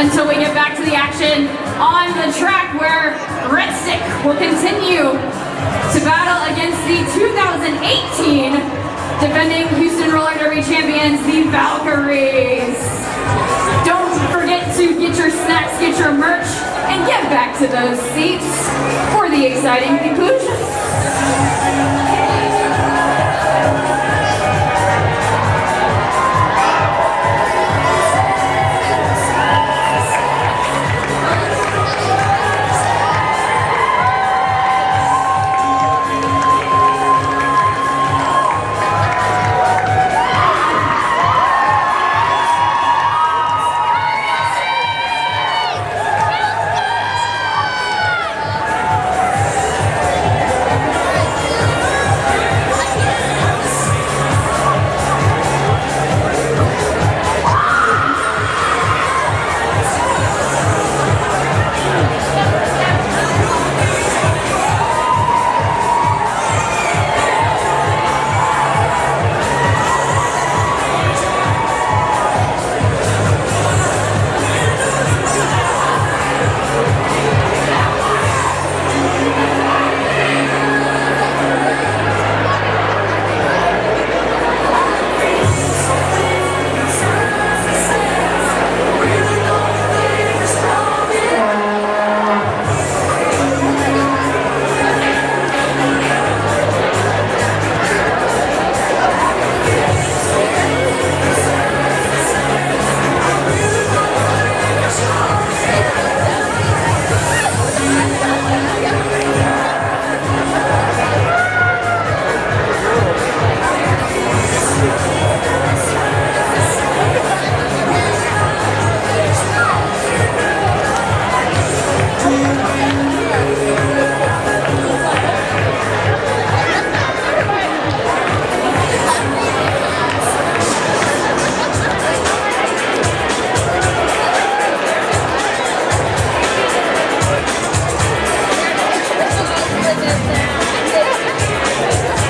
Speaker 2: until we get back to the action on the track where Red Stick will continue to battle against the 2018 defending Houston Roller Derby champions, the Valkyries. Don't forget to get your snacks, get your merch, and get back to those seats for the exciting conclusion.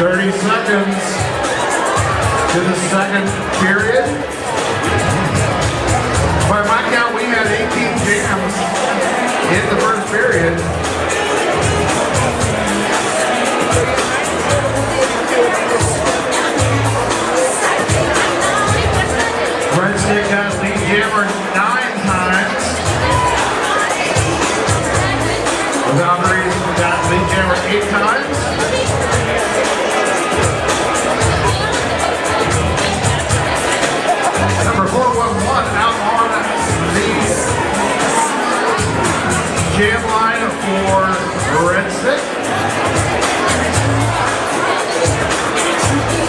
Speaker 1: 30 seconds to the second period. By my count, we had 18 jams in the first period. Red Stick has lead jammer 9 times. The Valkyries got lead jammer 8 times. Number 411 out on the jam line for Red Stick.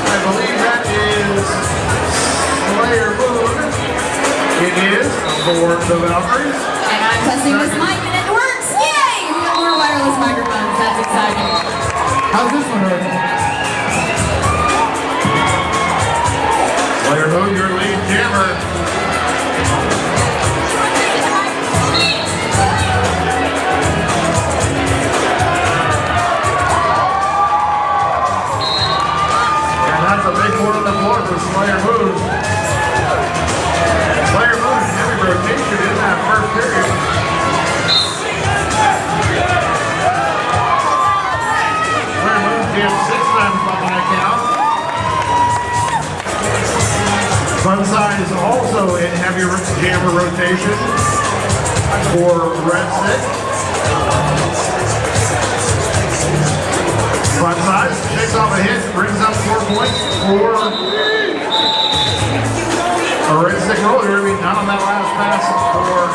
Speaker 1: I believe that is Slayer Moon. It is for the Valkyries.
Speaker 2: And I'm testing this mic and it works! Yay! We got more wireless microphones. That's exciting.
Speaker 3: How's this one working?
Speaker 1: Slayer Moon, your lead jammer. And that's a big board on the floor for Slayer Moon. Slayer Moon in heavy rotation in that first period. Slayer Moon jammed 6 times by my count. Funside is also in heavy jammer rotation for Red Stick. Funside takes off a hit, brings up 4 points for a Red Stick roller. There will be none on that last pass for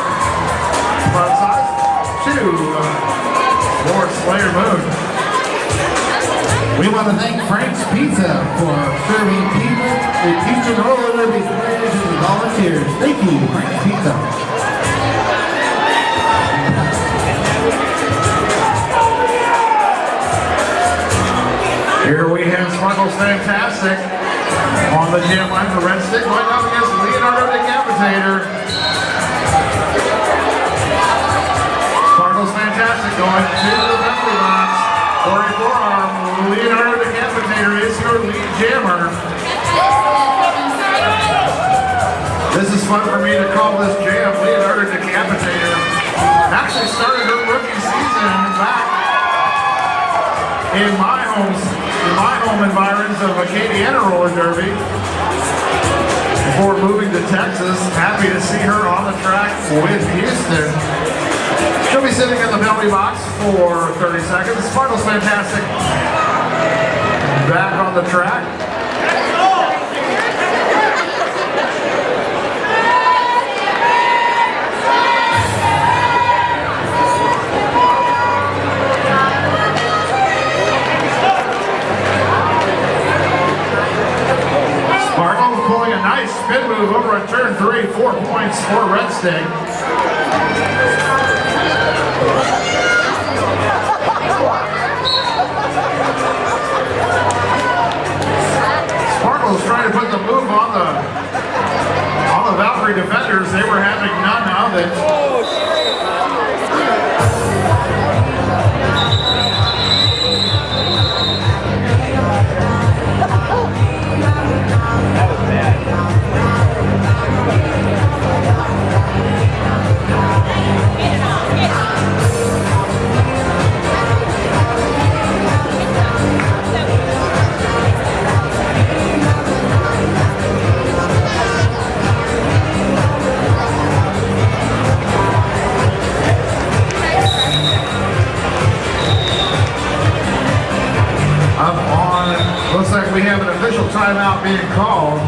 Speaker 1: Funside. 2 for Slayer Moon.
Speaker 3: We want to thank Frank's Pizza for serving pizza and roller derby players and volunteers. Thank you, Frank's Pizza.
Speaker 1: Here we have Sparkle's Fantastic on the jam line for Red Stick, going up against Leonardo Decapitator. Sparkle's Fantastic going to the penalty box for a forearm. Leonardo Decapitator is your lead jammer. This is fun for me to call this jam. Leonardo Decapitator actually started her rookie season back in my home environs of Acadiana Roller Derby. Before moving to Texas, happy to see her on the track with Houston. She'll be sitting in the penalty box for 30 seconds. Sparkle's Fantastic back on the track. Sparkle pulling a nice spin move over on turn 3, 4 points for Red Stick. Sparkle's trying to put the move on the Valkyrie defenders. They were having none of it. Looks like we have an official timeout being called.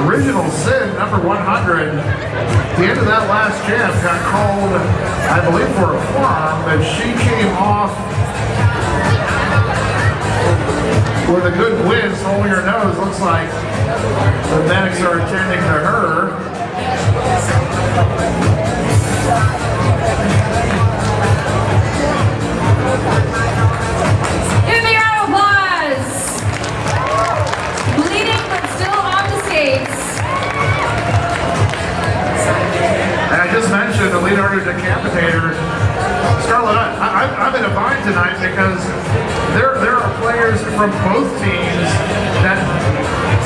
Speaker 1: Original Sin, number 100. The end of that last jam got called, I believe, for a forearm, but she came off with a good win, holding her nose. Looks like the medics are attending to her.
Speaker 2: Give me a round of applause! Bleeding but still on the skates.
Speaker 1: And I just mentioned the Leonardo Decapitator. Scarlett, I'm in a bind tonight because there are players from both teams that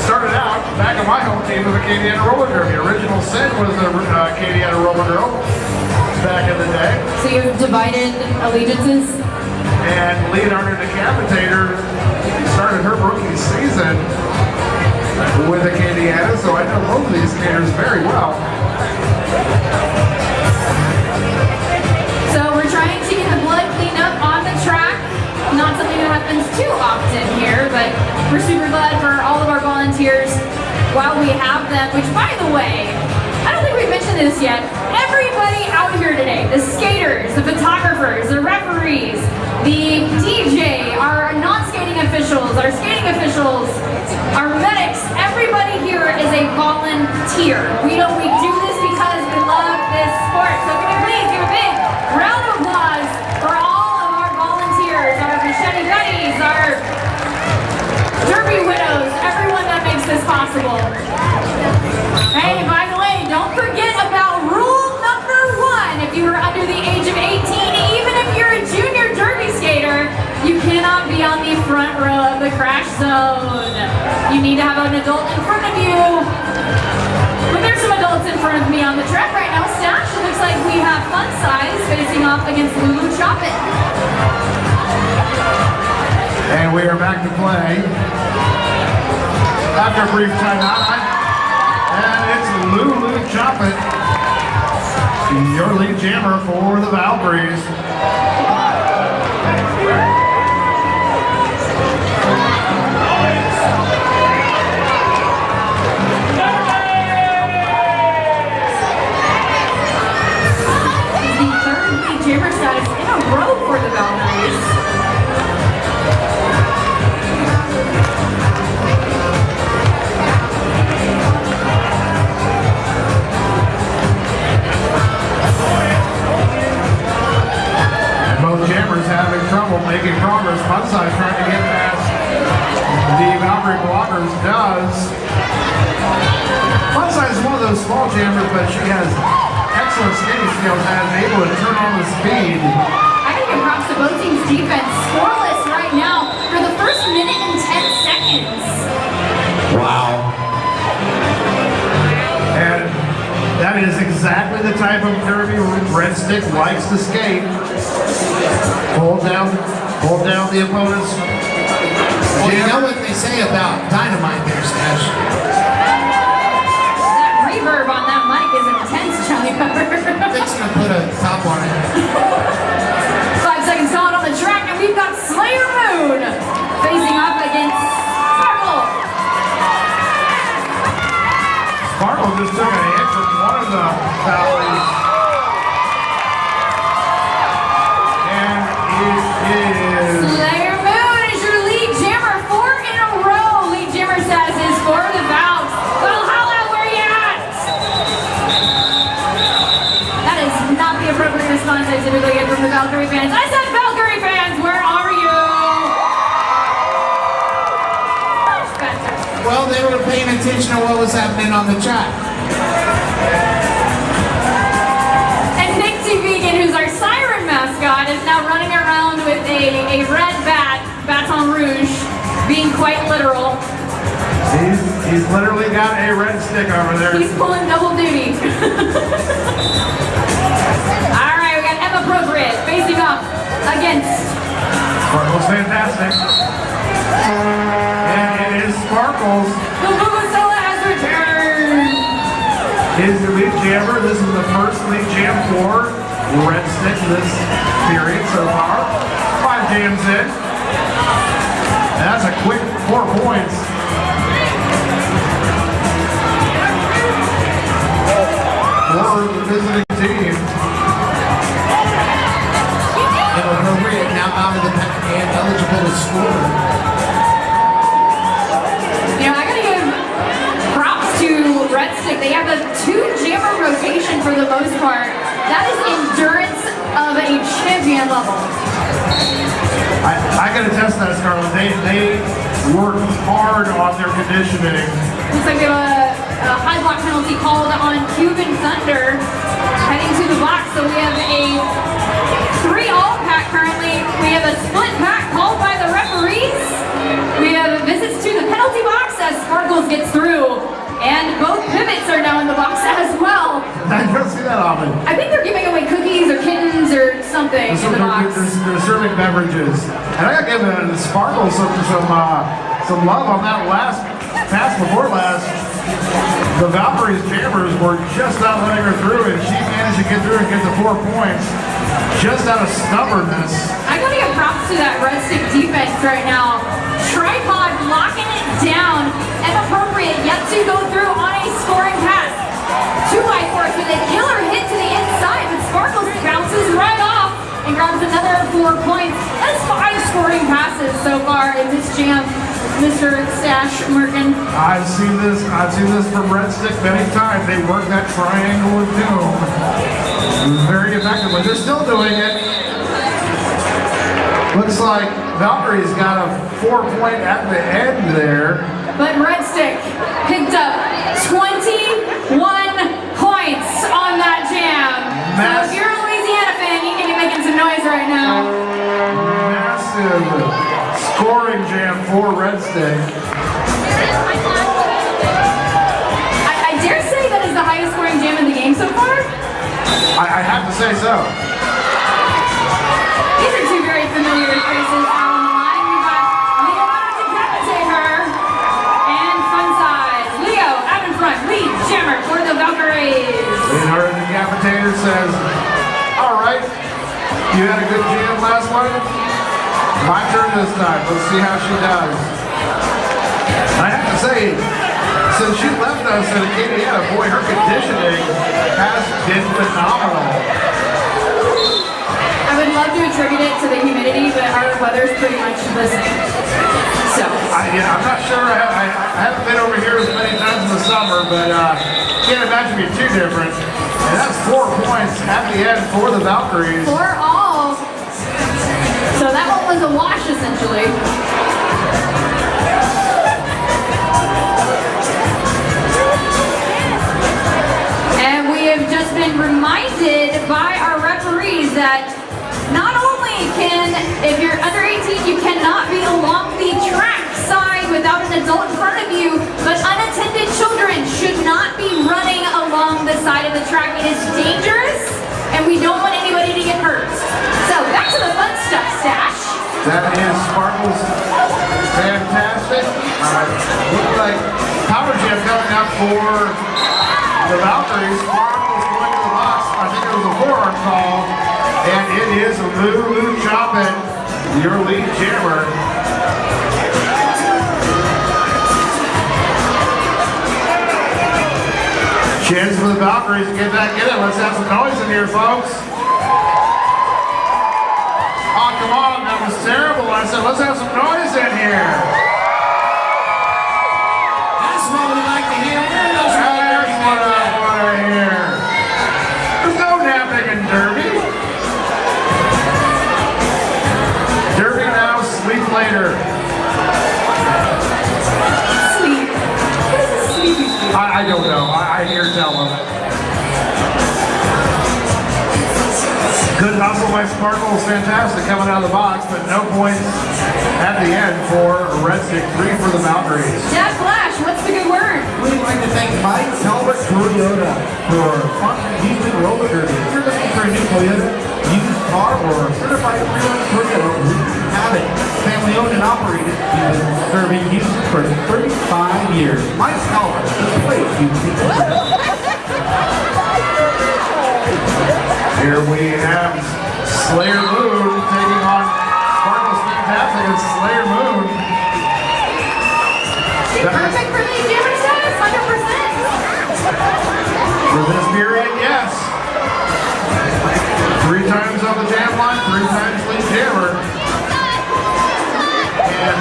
Speaker 1: started out back in my home team of Acadiana Roller Derby. Original Sin was a Acadiana Roller Girl back in the day.
Speaker 2: So you've divided allegiances?
Speaker 1: And Leonardo Decapitator started her rookie season with Acadiana, so I know both of these skaters very well.
Speaker 2: So we're trying to get the blood cleaned up on the track. Not something that happens too often here, but we're super glad for all of our volunteers while we have them, which by the way, I don't think we've mentioned this yet. Everybody out here today, the skaters, the photographers, the referees, the DJ, our non-skating officials, our skating officials, our medics, everybody here is a volunteer. We do this because we love this sport. So can we please give a big round of applause for all of our volunteers, our machete buddies, our derby widows, everyone that makes this possible. Hey, by the way, don't forget about rule number 1. If you are under the age of 18, even if you're a junior derby skater, you cannot be on the front row of the crash zone. You need to have an adult in front of you. But there's some adults in front of me on the track right now. Stash, it looks like we have Fun Size facing off against Lulu Choppin.
Speaker 1: And we are back to play after a brief timeout. And it's Lulu Choppin, your lead jammer for the Valkyries.
Speaker 2: The third lead jammer status in a row for the Valkyries.
Speaker 1: Both jammers having trouble making progress. Fun Size trying to get past the Valkyrie blockers does. Fun Size is one of those small jammers, but she has excellent skating skills and is able to turn on the speed.
Speaker 2: I gotta give props to both teams' defense. Scoreless right now for the first minute and 10 seconds.
Speaker 1: Wow. And that is exactly the type of derby Red Stick likes to skate. Hold down the opponents.
Speaker 3: Well, you know what they say about dynamite there, Stash.
Speaker 2: That reverb on that mic is intense, Charlie Pepper.
Speaker 3: Fixing to put a top on it.
Speaker 2: 5 seconds gone on the track, and we've got Slayer Moon facing off against Sparkle.
Speaker 1: Sparkle just took a hit from one of the Valkyries. And it is...
Speaker 2: Slayer Moon is your lead jammer. 4 in a row. Lead jammer status is for the Valks. Valhalla, where you at? That is not the appropriate response I typically get from the Valkyrie fans. I said Valkyrie fans, where are you? Much better.
Speaker 3: Well, they were paying attention to what was happening on the track.
Speaker 2: And Nick T. Vegan, who's our siren mascot, is now running around with a red baton rouge, being quite literal.
Speaker 1: He's literally got a red stick over there.
Speaker 2: He's pulling double duty. All right, we got Emma Procrit facing off against...
Speaker 1: Sparkle's fantastic. And it is Sparkle's.
Speaker 2: The Vuvuzela has returned.
Speaker 1: Is the lead jammer. This is the first lead jam for Red Stick this period so far. 5 jams in. That's a quick 4 points. For the visiting team.
Speaker 3: Inappropriate, now out of the pack and eligible to score.
Speaker 2: You know, I gotta give props to Red Stick. They have a 2-jammer rotation for the most part. That is endurance of a champion level.
Speaker 1: I can attest to that, Scarlett. They work hard on their conditioning.
Speaker 2: Looks like we have a a high block penalty called on Cuban Thunder heading to the box. So we have a 3-all pack currently. We have a split pack called by the referees. We have visits to the penalty box as Sparkles gets through. And both pivots are now in the box as well.
Speaker 1: I don't see that often.
Speaker 2: I think they're giving away cookies or kittens or something in the box.
Speaker 1: They're serving beverages. And I gotta give the Sparkles some love on that last pass before last. The Valkyries jammers were just not letting her through, and she managed to get through and get the 4 points just out of stubbornness.
Speaker 2: I gotta give props to that red stick defense right now. Tripod locking it down and appropriate yet to go through on a scoring pass. 2x4 with a killer hit to the inside, but Sparkles bounces right off and grabs another 4 points. That's 5 scoring passes so far in this jam, Mr. Stash Merkin.
Speaker 1: I've seen this from Red Stick many times. They work that triangle of doom very effectively. They're still doing it. Looks like Valkyrie's got a 4-point at the end there.
Speaker 2: But Red Stick picked up 21 points on that jam. So if you're a Louisiana fan, you can be making some noise right now.
Speaker 1: Massive scoring jam for Red Stick.
Speaker 2: I dare say that is the highest scoring jam in the game so far.
Speaker 1: I have to say so.
Speaker 2: These are two very familiar faces out on the line. We got Leo out to decapitate her. And Fun Size. Leo out in front, lead jammer for the Valkyries.
Speaker 1: Leonardo the Decapitator says, all right, you had a good jam last one. My turn this time. Let's see how she does. I have to say, since she left us at Acadiana, boy, her conditioning has been phenomenal.
Speaker 2: I would love to attribute it to the humidity, but our weather's pretty much the same. So.
Speaker 1: I'm not sure. I haven't been over here as many times in the summer, but can't imagine it being too different. And that's 4 points at the end for the Valkyries.
Speaker 2: 4 all. So that one was a wash, essentially. And we have just been reminded by our referees that not only can, if you're under 18, you cannot be along the track side without an adult in front of you, but unattended children should not be running along the side of the track. It is dangerous, and we don't want anybody to get hurt. So back to the fun stuff, Stash.
Speaker 1: That is Sparkles. Fantastic. Looks like Power Jam coming up for the Valkyries. Sparkles going to the box. I think it was a forearm call. And it is Lulu Choppin, your lead jammer. Chance for the Valkyries to get back in it. Let's have some noise in here, folks. Oh, come on, that was terrible. I said, let's have some noise in here.
Speaker 3: That's what we like to hear.
Speaker 1: That's what I want to hear. There's no napping in Derby. Derby now, sleep later.
Speaker 2: Sleep. What is a sleepy sleep?
Speaker 1: I don't know. I hear tell them. Good hustle by Sparkles, fantastic coming out of the box, but no points at the end for Red Stick. 3 for the Valkyries.
Speaker 2: Dad Flash, what's the good word?
Speaker 6: We'd like to thank Mike Talbot Toyota for sponsoring Houston Roller Derby. If you're looking for a new Toyota, used car, or certified pre-owned Toyota, we have it. Family owned and operated. We've been serving Houston for 35 years. Mike Talbot, the place you can.
Speaker 1: Here we have Slayer Moon taking on Sparkles Fantastic and Slayer Moon.
Speaker 2: Perfect for lead jammer status, 100%.
Speaker 1: For this period, yes. 3 times on the jam line, 3 times lead jammer. And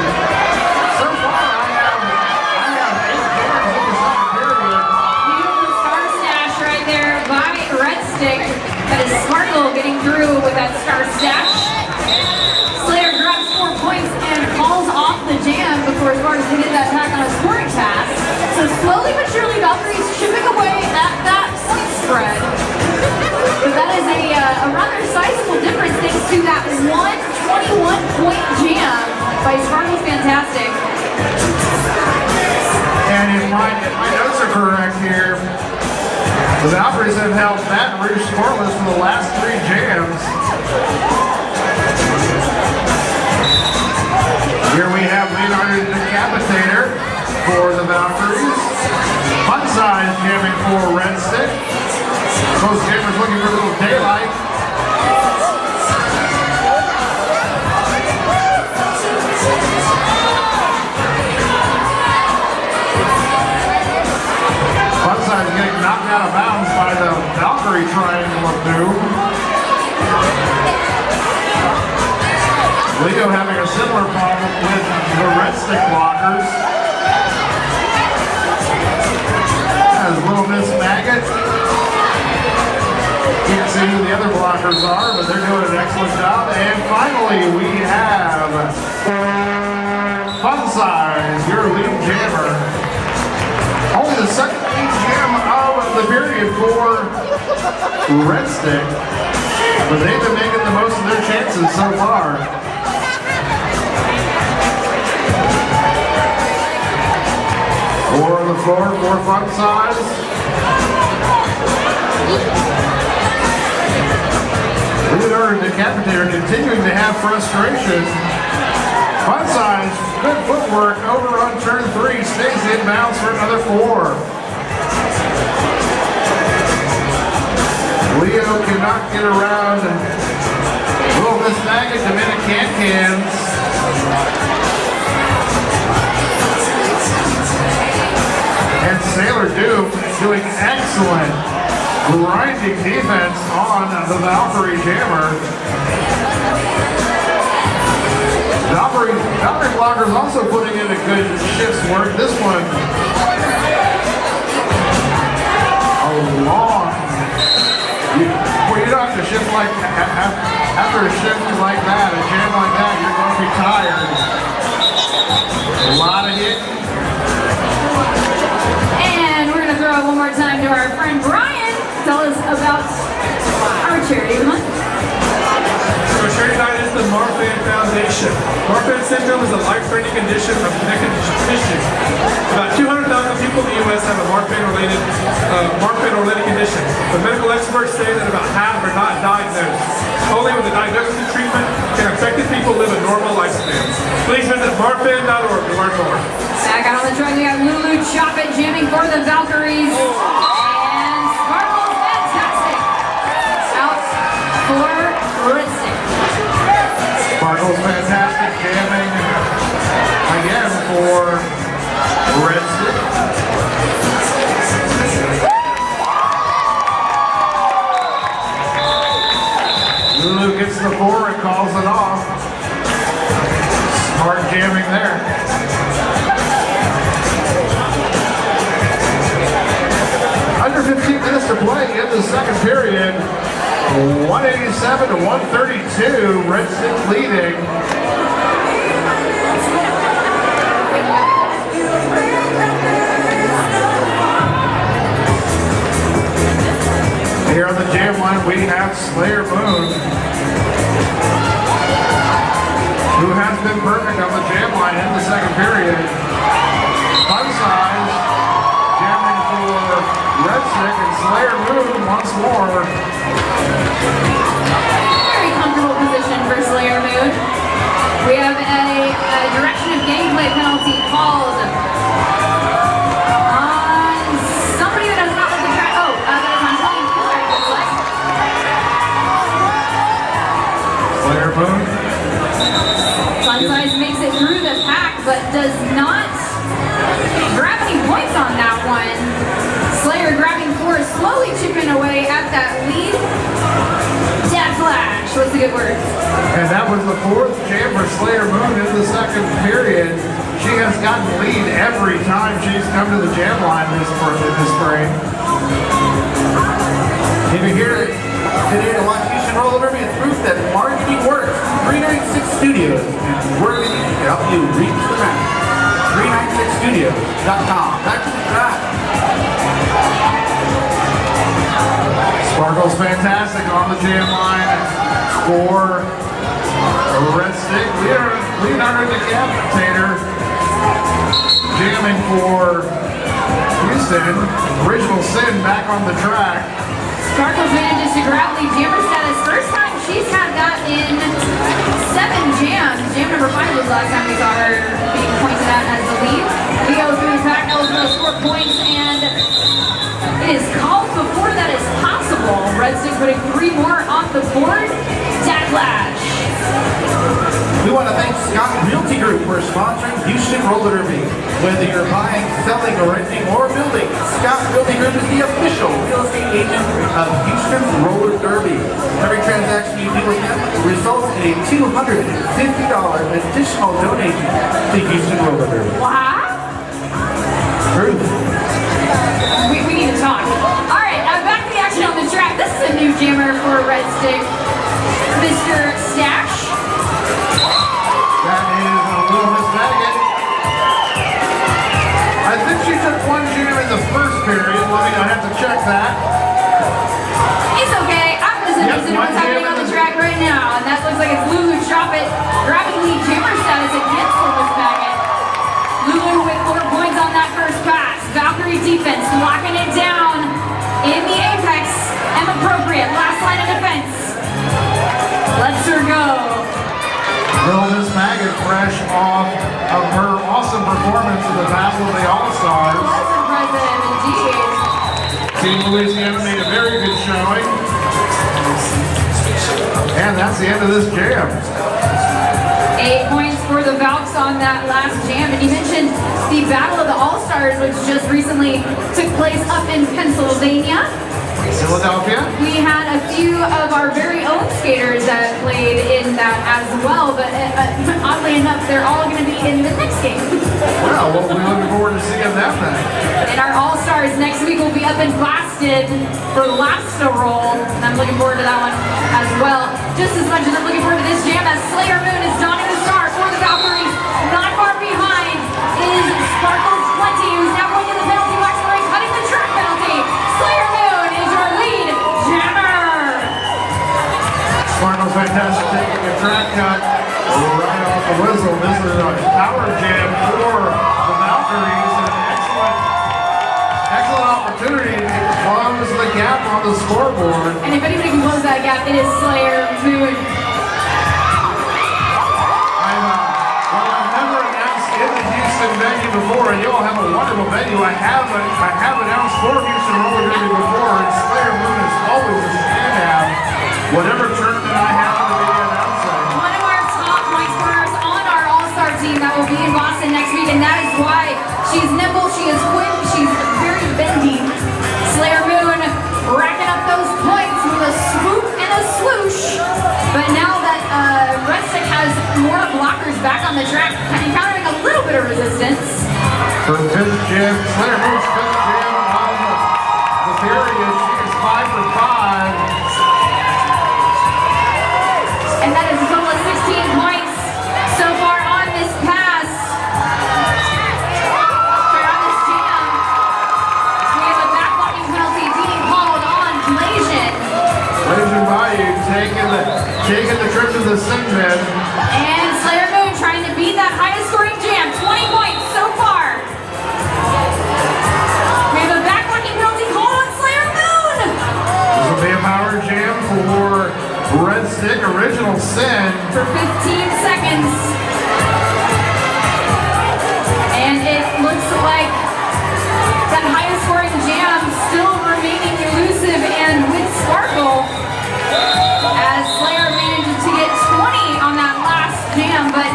Speaker 1: so far I have 8 jams in the second period.
Speaker 2: Beautiful star stash right there by Red Stick. That is Sparkle getting through with that star stash. Slayer grabs 4 points and calls off the jam before Sparkle can get that back on a scoring pass. So slowly but surely, Valkyries chipping away at that point spread. But that is a rather sizable difference thanks to that 121-point jam by Sparkle's Fantastic.
Speaker 1: And if my notes are correct here, the Valkyries have held Baton Rouge scoreless for the last 3 jams. Here we have Leonardo Decapitator for the Valkyries. Fun Size jamming for Red Stick. Those jammers looking for a little daylight. Fun Size getting knocked out of bounds by the Valkyrie triangle of doom. Leo having a similar problem with the Red Stick blockers. As Little Miss Maggot. Can't see who the other blockers are, but they're doing an excellent job. And finally, we have Fun Size, your lead jammer. Only the second lead jam of the period for Red Stick, but they've been making the most of their chances so far. Four on the floor for Fun Size. Leonardo Decapitator continuing to have frustration. Fun Size, good footwork over on turn 3, stays inbounds for another 4. Leo cannot get around Little Miss Maggot, Dominican Cans. And Sailor Doom doing excellent grinding defense on the Valkyrie jammer. Valkyrie blockers also putting in a good shifts work. This one, a long. You don't have to shift like after a shift like that, a jam like that, you're going to be tired. A lot of hit.
Speaker 2: And we're going to throw it one more time to our friend Brian to tell us about our charity of the month.
Speaker 4: So our charity night is the Marfan Foundation. Marfan syndrome is a life-threatening condition of connective tissue. About 200,000 people in the U.S. have a Marfan-related condition. But medical experts say that about half are not diagnosed. Only with the diagnosis and treatment can affected people live a normal lifespan. Please visit marfan.org to learn more.
Speaker 2: Back out on the track, we got Lulu Choppin jamming for the Valkyries. And Sparkle's Fantastic out for Red Stick.
Speaker 1: Sparkle's Fantastic jamming again for Red Stick. Lulu gets the 4 and calls it off. Smart jamming there. Under 15 minutes to play in the second period. 187 to 132. Red Stick leading. Here on the jam line we have Slayer Moon, who has been perfect on the jam line in the second period. Fun Size jamming for Red Stick, and Slayer Moon once more.
Speaker 2: Very comfortable position for Slayer Moon. We have a direction of gameplay penalty called on somebody that has not left the track. Oh, that is on Tony Fuller, it looks like.
Speaker 1: Slayer Moon.
Speaker 2: Fun Size makes it through the pack, but does not grab any points on that one. Slayer grabbing 4, slowly chipping away at that lead. Dad Flash, what's a good word?
Speaker 1: And that was the 4th jam for Slayer Moon in the second period. She has gotten lead every time she's come to the jam line this spring. If you're here today to watch Houston Roll Derby, it's proof that marketing works. 396 Studios, and we're going to help you reach the map. 396
Speaker 6: rsrstudios.com. Back to the track.
Speaker 1: Sparkle's fantastic on the jam line for Red Stick. Leonardo Decapitator jamming for Houston. Original Sin back on the track.
Speaker 2: Sparkles manages to grab lead jammer status. First time she's had that in 7 jams. Jam number 5 was the last time we saw her being pointed at as the lead. We go through the pack, eligible score points, and it is called before that is possible. Red Stick putting 3 more on the board. Backlash.
Speaker 6: We want to thank Scott Realty Group for sponsoring Houston Roller Derby. Whether you're buying, selling, or renting, or building, Scott Realty Group is the official real estate agent of Houston Roller Derby. Every transaction you do with them results in a $250 additional donation to Houston Roller Derby.
Speaker 2: Wow.
Speaker 6: True.
Speaker 2: We need to talk. All right, back to the action on the track. This is a new jammer for Red Stick, Mr. Stash.
Speaker 1: That is a little Miss Madigan. I think she took 1 jam in the first period. I have to check that.
Speaker 2: It's okay. I'm just interested in what's happening on the track right now. And that looks like it's Lulu Choppet grabbing lead jammer status against Miss Baggett. Lulu with 4 points on that first pass. Valkyrie defense locking it down in the apex. And appropriate. Last line of defense. Let's her go.
Speaker 1: Little Miss Maggot fresh off of her awesome performance in the Battle of the All-Stars.
Speaker 2: Was impressive indeed.
Speaker 1: Team Louisiana made a very good showing. And that's the end of this jam.
Speaker 2: 8 points for the Valks on that last jam. And you mentioned the Battle of the All-Stars, which just recently took place up in Pennsylvania.
Speaker 1: Philadelphia.
Speaker 2: We had a few of our very own skaters that played in that as well, but oddly enough, they're all going to be in the next game.
Speaker 1: Well, we'll be looking forward to seeing them then.
Speaker 2: And our All-Stars next week will be up in Blasted for Lasta Roll, and I'm looking forward to that one as well. Just as much as I'm looking forward to this jam, as Slayer Moon is donning the star for the Valkyries. Not far behind is Sparkles 20, who's now going to the penalty box for cutting the track penalty. Slayer Moon is your lead jammer.
Speaker 1: Sparkle's fantastic taking a track cut right off the whistle. This is a power jam for the Valkyries. An excellent opportunity to close the gap on the scoreboard.
Speaker 2: And if anybody can close that gap, it is Slayer Moon.
Speaker 1: I've never announced in the Houston venue before, and you all have a wonderful venue. I have announced for Houston Roller Derby before, and Slayer Moon is always a standout. Whatever tournament I happen to be announcing.
Speaker 2: One of our top point scorers on our All-Star team that will be in Boston next week, and that is why she's nimble, she is quick, she's very bendy. Slayer Moon racking up those points with a swoop and a swoosh. But now that Red Stick has more blockers back on the track, encountering a little bit of resistance.
Speaker 1: Her 5th jam, Slayer Moon's 5th jam on the period. She is 5 for 5.
Speaker 2: And that is a total of 16 points so far on this pass. Sorry, on this jam. We have a backlocking penalty being called on Blasian.
Speaker 1: Blasian Bayou taking the trip to the sin bin.
Speaker 2: And Slayer Moon trying to beat that highest scoring jam. 20 points so far. We have a backlocking penalty called on Slayer Moon.
Speaker 1: This will be a power jam for Red Stick, Original Sin.
Speaker 2: For 15 seconds. And it looks like that highest scoring jam still remaining elusive and with Sparkle. As Slayer manages to get 20 on that last jam, but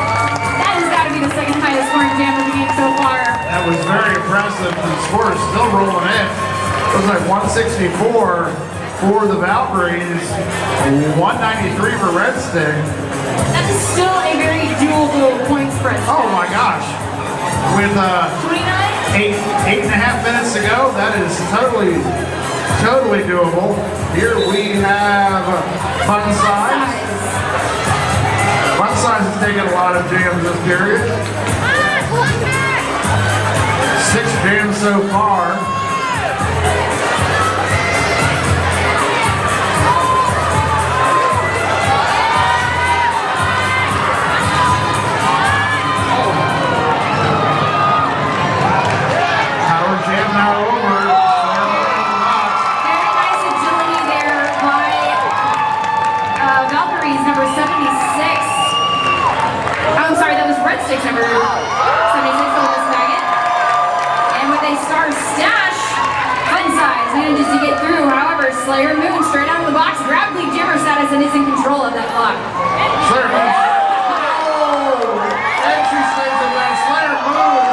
Speaker 2: that has got to be the second highest scoring jam of the game so far.
Speaker 1: That was very impressive. The score is still rolling in. It was like 164 for the Valkyries, 193 for Red Stick.
Speaker 2: That is still a very doable point spread.
Speaker 1: Oh my gosh. With
Speaker 2: 29?
Speaker 1: 8.5 minutes to go, that is totally doable. Here we have Fun Size. Fun Size has taken a lot of jams this period. so far. Power jam now over.
Speaker 2: Very nice agility there by Valkyries, number 76. I'm sorry, that was Breadsticks, number 76 on this packet. And with a star stash, Fun Size manages to get through. However, Slayer Moon straight out of the box, grabbed lead jammer status and is in control of that clock.
Speaker 1: Slayer Moon. And she stays in there. Slayer Moon.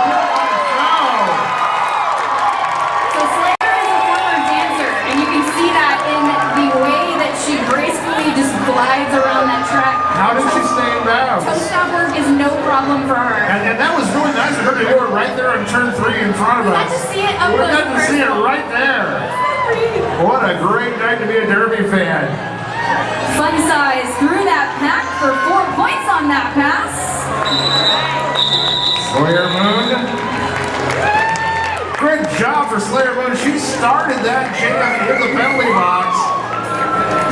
Speaker 2: So Slayer is a former dancer, and you can see that in the way that she gracefully just glides around that track.
Speaker 1: How did she stay in bounds?
Speaker 2: Toe stop work is no problem for her.
Speaker 1: And that was really nice of her to do it right there on turn 3 in front of
Speaker 2: We
Speaker 1: us.
Speaker 2: got to see it up
Speaker 1: We
Speaker 2: close
Speaker 1: got
Speaker 2: and
Speaker 1: to see it
Speaker 2: personal.
Speaker 1: right there. What a great night to be a Derby fan.
Speaker 2: Fun Size threw that pack for 4 points on that pass.
Speaker 1: Slayer Moon. Great job for Slayer Moon. She started that jam in the penalty box.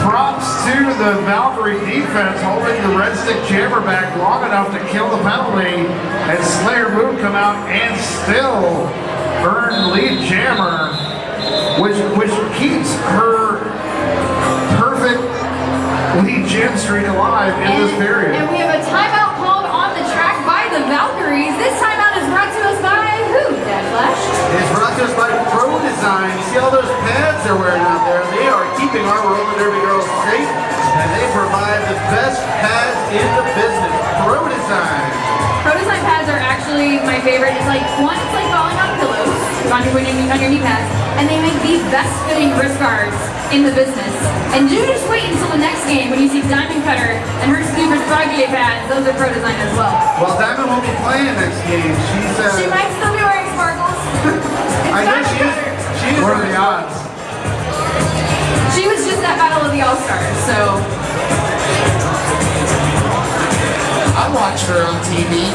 Speaker 1: Props to the Valkyrie defense holding the Red Stick jammer back long enough to kill the penalty. And Slayer Moon come out and still earn lead jammer, which keeps her perfect lead jam streak alive in this period.
Speaker 2: And we have a timeout called on the track by the Valkyries. This timeout is brought to us by who, Dad Flash?
Speaker 7: It's brought to us by Pro Design. You see all those pads they're wearing out there? They are keeping our roller derby girls safe, and they provide the best pads in the business. Pro Design.
Speaker 2: Pro Design pads are actually my favorite. It's like, one, it's like falling on pillows on your knee pads, and they make the best fitting wrist guards in the business. And you just wait until the next game when you see Diamond Cutter and her stupid Froggy pads. Those are Pro Design as well.
Speaker 7: Well, Diamond won't be playing next game.
Speaker 2: She might still be wearing sparkles.
Speaker 7: I know
Speaker 2: Diamond
Speaker 7: she is.
Speaker 2: Cutter.
Speaker 7: She is.
Speaker 1: What are the odds?
Speaker 2: She was just at Battle of the All-Stars, so.
Speaker 3: I watch her on TV.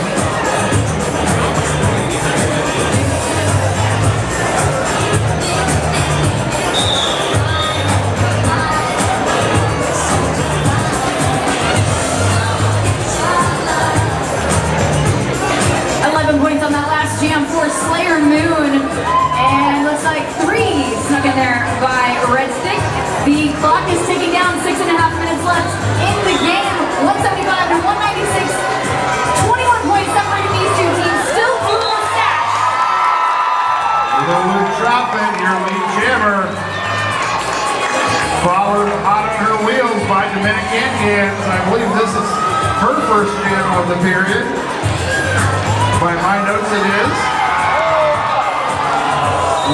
Speaker 2: 11 points on that last jam for Slayer Moon. And looks like 3 snuck in there by Red Stick. The clock is ticking down, 6.5 minutes left in the game. 175 to 196. 21 points separating these two teams. Still through the stash.
Speaker 1: Luke dropping your lead jammer. Followed hot on her wheels by Dominican Gans. I believe this is her first jam of the period. By my notes it is.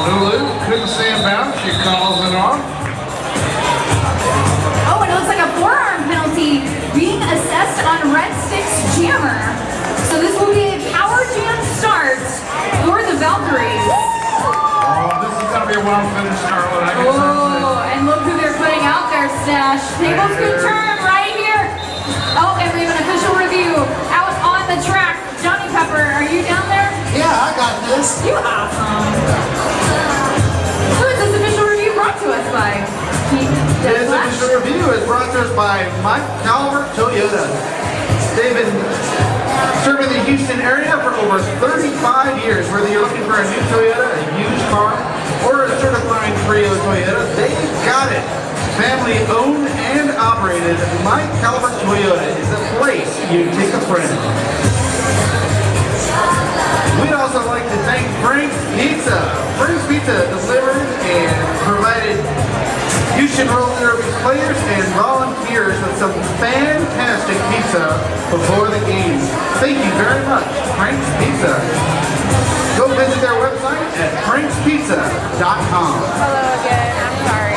Speaker 1: Lulu couldn't stay in bounds. She calls it off.
Speaker 2: Oh, and it looks like a forearm penalty being assessed on Red Stick's jammer. So this will be a power jam start for the Valkyries.
Speaker 1: Oh, this is going to be a well finished, Charlotte. I can sense
Speaker 2: Oh, and look who they're putting out there, Stash. Tables could turn right here. Oh, and we have an official review out on the track. Johnny Pepper, are you down there?
Speaker 3: Yeah, I got this.
Speaker 2: You awesome. Who is this official review brought to us by?
Speaker 7: This official review is brought to us by Mike Calvert Toyota. They've been serving the Houston area for over 35 years. Whether you're looking for a new Toyota, a used car, or a certified Trio Toyota, they've got it. Family owned and operated, Mike Calvert Toyota is the place you take a friend. We'd also like to thank Frank's Pizza. Frank's Pizza delivered and provided Houston Roller Derby players and volunteers with some fantastic pizza before the game. Thank you very much, Frank's Pizza. Go visit their website at frankspizza.com.
Speaker 5: Hello again. I'm sorry.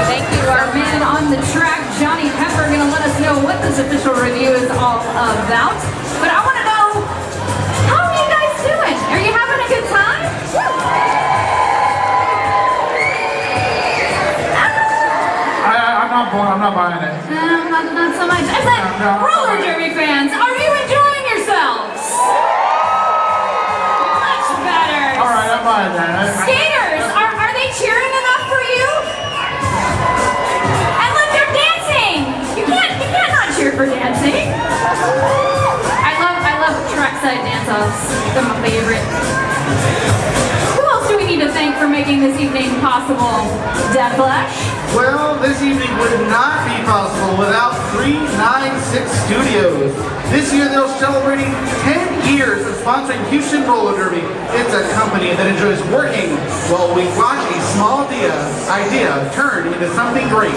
Speaker 5: Thank you,
Speaker 2: Our man on the track, Johnny Pepper, going to let us know what this official review is all about. But I want to know, how are you guys doing? Are you having a good time?
Speaker 1: I'm not buying it.
Speaker 2: Not so much. I said,
Speaker 1: No.
Speaker 2: roller derby fans, are you enjoying yourselves? Much better.
Speaker 1: All right, I'm
Speaker 6: mind that.
Speaker 2: Skaters, are they cheering enough for you? And look, they're dancing. You can't not cheer for dancing. I love trackside dance-offs. They're my favorite. Who else do we need to thank for making this evening possible? Dead Flash?
Speaker 7: Well, this evening would not be possible without 396 Studios. This year they're celebrating 10 years of sponsoring Houston Roller Derby. It's a company that enjoys working while we watch a small idea turn into something great.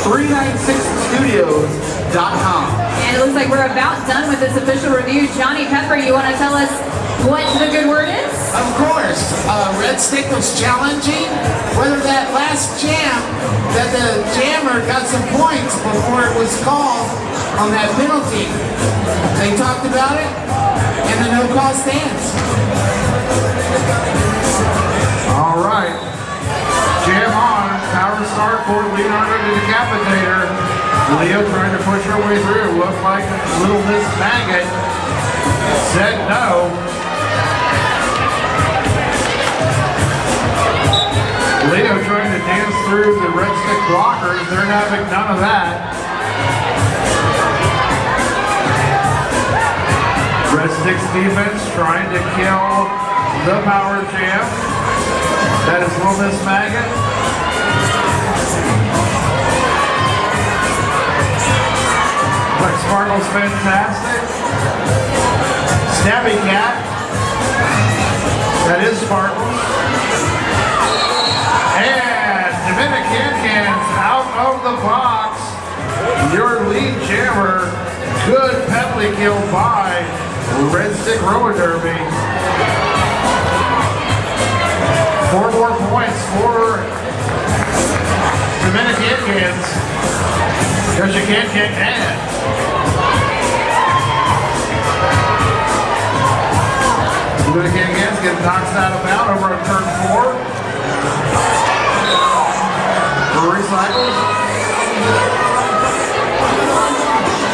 Speaker 7: 396studios.com.
Speaker 2: And it looks like we're about done with this official review. Johnny Pepper, you want to tell us what the good word is?
Speaker 3: Of course, Red Stick was challenging whether that last jam, that the jammer got some points before it was called on that penalty. They talked about it in the no-call stance.
Speaker 6: All right. Jam on. Power start for Leonardo the Decapitator. Leo trying to push her way through. Looked like Little Miss Maggot said no. Leo trying to dance through the red stick blockers. They're having none of that. Red Stick's defense trying to kill the power jam. That is Little Miss Maggot. Like Sparkle's fantastic. Stabby Cat. That is Sparkle. And Dominican's out of the box. Your lead jammer. Good penalty kill by Red Stick Roller Derby. 4 more points for Dominican's. Because you can't get mad. Dominican's getting knocked out of bounds over on turn 4. Recycles.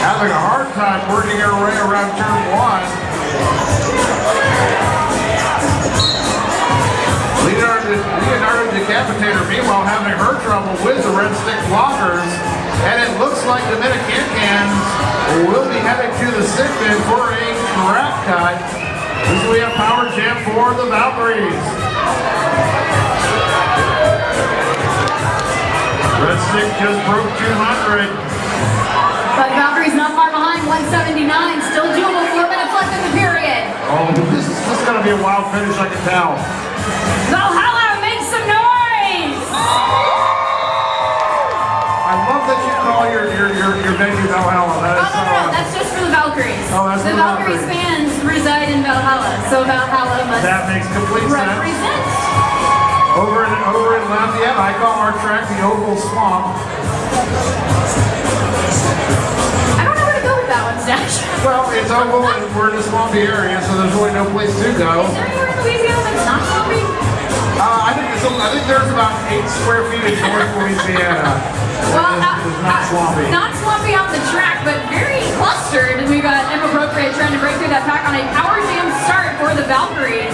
Speaker 6: Having a hard time working her way around turn 1. Leonardo Decapitator, meanwhile, having her trouble with the red stick blockers. And it looks like Dominican will be heading to the sick bin for a trap cut. This we have power jam for the Valkyries. Red stick just broke 200.
Speaker 2: But Valkyrie's not far behind, 179. Still doable, 4 minutes left in the period.
Speaker 6: Oh, this is going to be a wild finish, I can tell.
Speaker 2: Valhalla, make some noise!
Speaker 6: I love that you call your venue Valhalla. That is
Speaker 2: No, that's just for the Valkyries.
Speaker 6: Oh, that's
Speaker 2: the
Speaker 6: for the
Speaker 2: Valkyries
Speaker 6: Valkyries.
Speaker 2: fans reside in Valhalla, so Valhalla must
Speaker 6: That makes complete sense.
Speaker 2: represent.
Speaker 6: Over in Lafayette, I call our track the Oval Swamp.
Speaker 2: I don't know where to go with that one, Stash.
Speaker 6: Well, it's oval and we're in a swampy area, so there's really no place to go.
Speaker 2: Is there anywhere in Louisiana that's not swampy?
Speaker 6: I think there's about 8 square feet in North Louisiana.
Speaker 2: Well,
Speaker 6: It's not swampy.
Speaker 2: Not swampy on the track, but very clustered. We got Inappropriate trying to break through that pack on a power jam start for the Valkyries.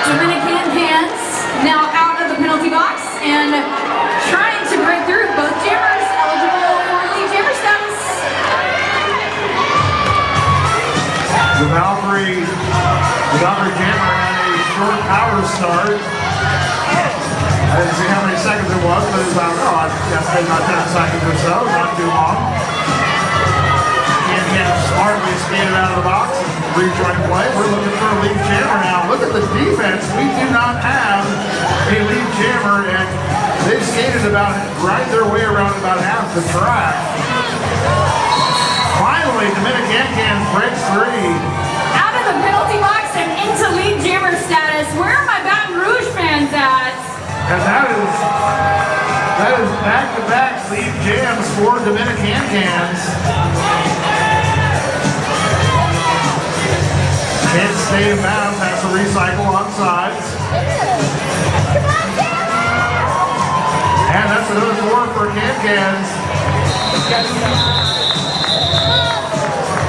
Speaker 2: Dominican hands now out of the penalty box and trying to break through. Both jammers eligible for lead jammer status.
Speaker 6: The Valkyrie jammer had a short power start. I didn't see how many seconds it was, but it was about, I guess maybe about 10 seconds or so, not too long. Can smartly skated out of the box and rejoin play. We're looking for a lead jammer now. Look at the defense. We do not have a lead jammer, and they've skated right their way around about half the track. Finally, Dominican breaks free.
Speaker 2: Out of the penalty box and into lead jammer status. Where are my Baton Rouge fans at?
Speaker 6: And that is back-to-back lead jams for Dominicans. Can't stay in bounds, has to recycle on sides. And that's another 4 for Can-Cans.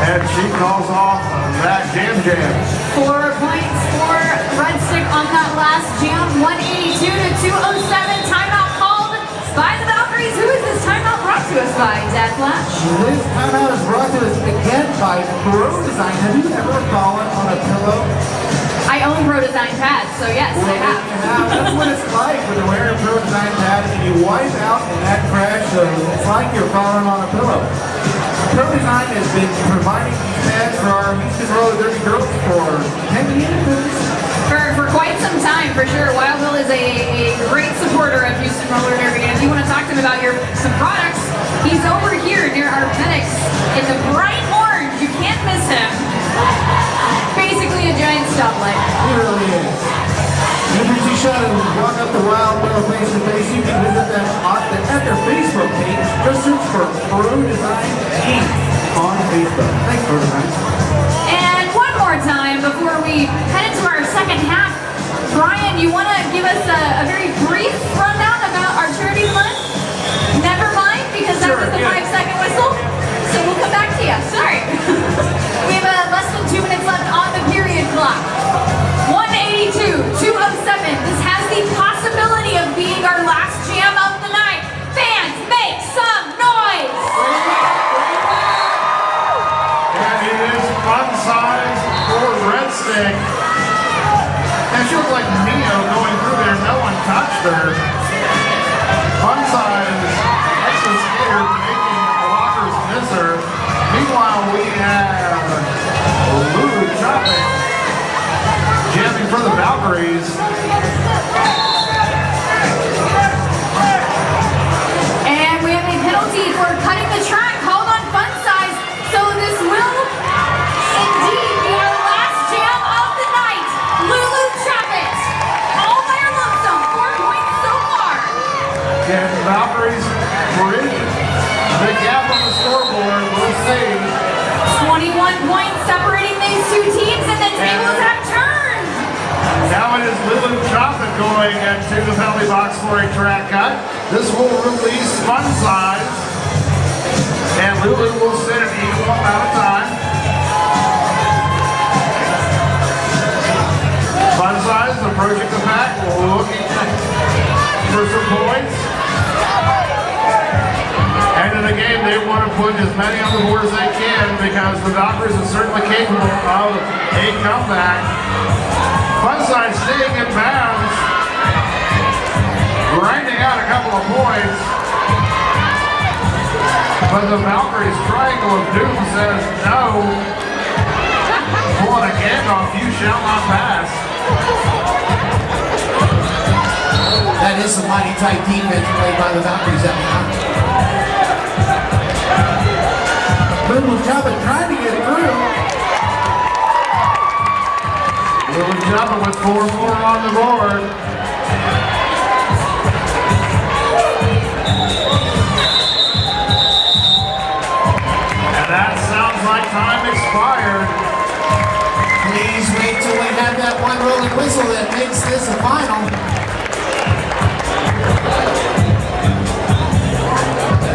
Speaker 6: And she calls off
Speaker 1: that jam.
Speaker 2: 4 points for Red Stick on that last jam. 182 to 207. Timeout called by the Valkyries. Who is this timeout brought to us by? Dad Flash?
Speaker 6: This timeout is brought to us again by Pro Design. Have you ever fallen on a pillow?
Speaker 2: I own Pro Design pads, so yes, I have.
Speaker 6: That's what it's like when you're wearing a Pro Design pad and you wipe out and that crash shows. It's like you're falling on a pillow. Pro Design has been providing these pads for our Houston Roller Derby girls for 10 years.
Speaker 2: For quite some time, for sure. Wild Bill is a great supporter of Houston Roller Derby, and if you want to talk to him about some products, he's over here near our Phoenix in the bright orange. You can't miss him. Basically a giant stoplight.
Speaker 6: It really is. If you're too shy to walk up to Wild Bill face to face, you can visit them at their Facebook page. Just search for Pro Design Inc. on Facebook. Thanks, Pro Design.
Speaker 2: And one more time before we head into our second half, Brian, you want to give us a very brief rundown about our charity fund? Never mind, because that was the 5-second whistle. So we'll come back to you. Sorry. We have less than 2 minutes left on the period clock. 182, 207. This has the possibility of being our last jam of the night. Fans, make some noise!
Speaker 1: And it is fun size for Red Stick. And she looked like Neo going through there. No one touched her. Fun size, excellent skater making blockers miss her. Meanwhile, we have Lulu Chopping jamming for the Valkyries.
Speaker 2: And we have a penalty for cutting the track called on Fun Size. So this will indeed be our last jam of the night. Lulu Choppit, all by her lonesome, 4 points so far.
Speaker 1: And the Valkyries bridge the gap on the scoreboard. We'll see.
Speaker 2: 21 points separating these two teams, and the tables have turned.
Speaker 1: Now it is Lulu Choppin going into the penalty box for a track cut. This will release Fun Size. And Lulu will sit an equal amount of time. Fun Size approaching the back, looking for some points. And in the game, they want to put as many on the board as they can because the Valkyries are certainly capable of a comeback. Fun Size staying in bounds, grinding out a couple of points. But the Valkyries Triangle of Doom says no. Pulling a handoff, you shall not pass.
Speaker 3: That is some mighty tight defense played by the Valkyries at the time.
Speaker 6: Lulu Choppin trying to get through.
Speaker 1: Lulu Choppin with 4-4 on the board. And that sounds like time expired.
Speaker 3: Please wait till we have that one rolling whistle that makes this a final.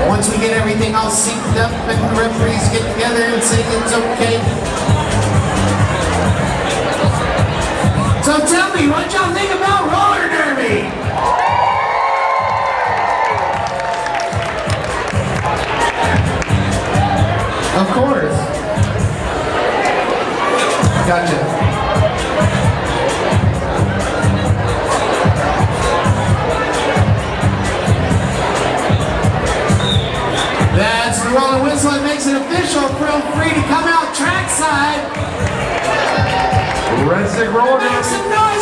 Speaker 3: Once we get everything all synced up and the referees get together and say it's okay. So tell me, what y'all think about roller derby? Of course. Gotcha. That's the rolling whistle that makes it official. Feel free to come out trackside.
Speaker 1: Red Stick Roller
Speaker 3: Make
Speaker 1: Derby.
Speaker 3: some noise.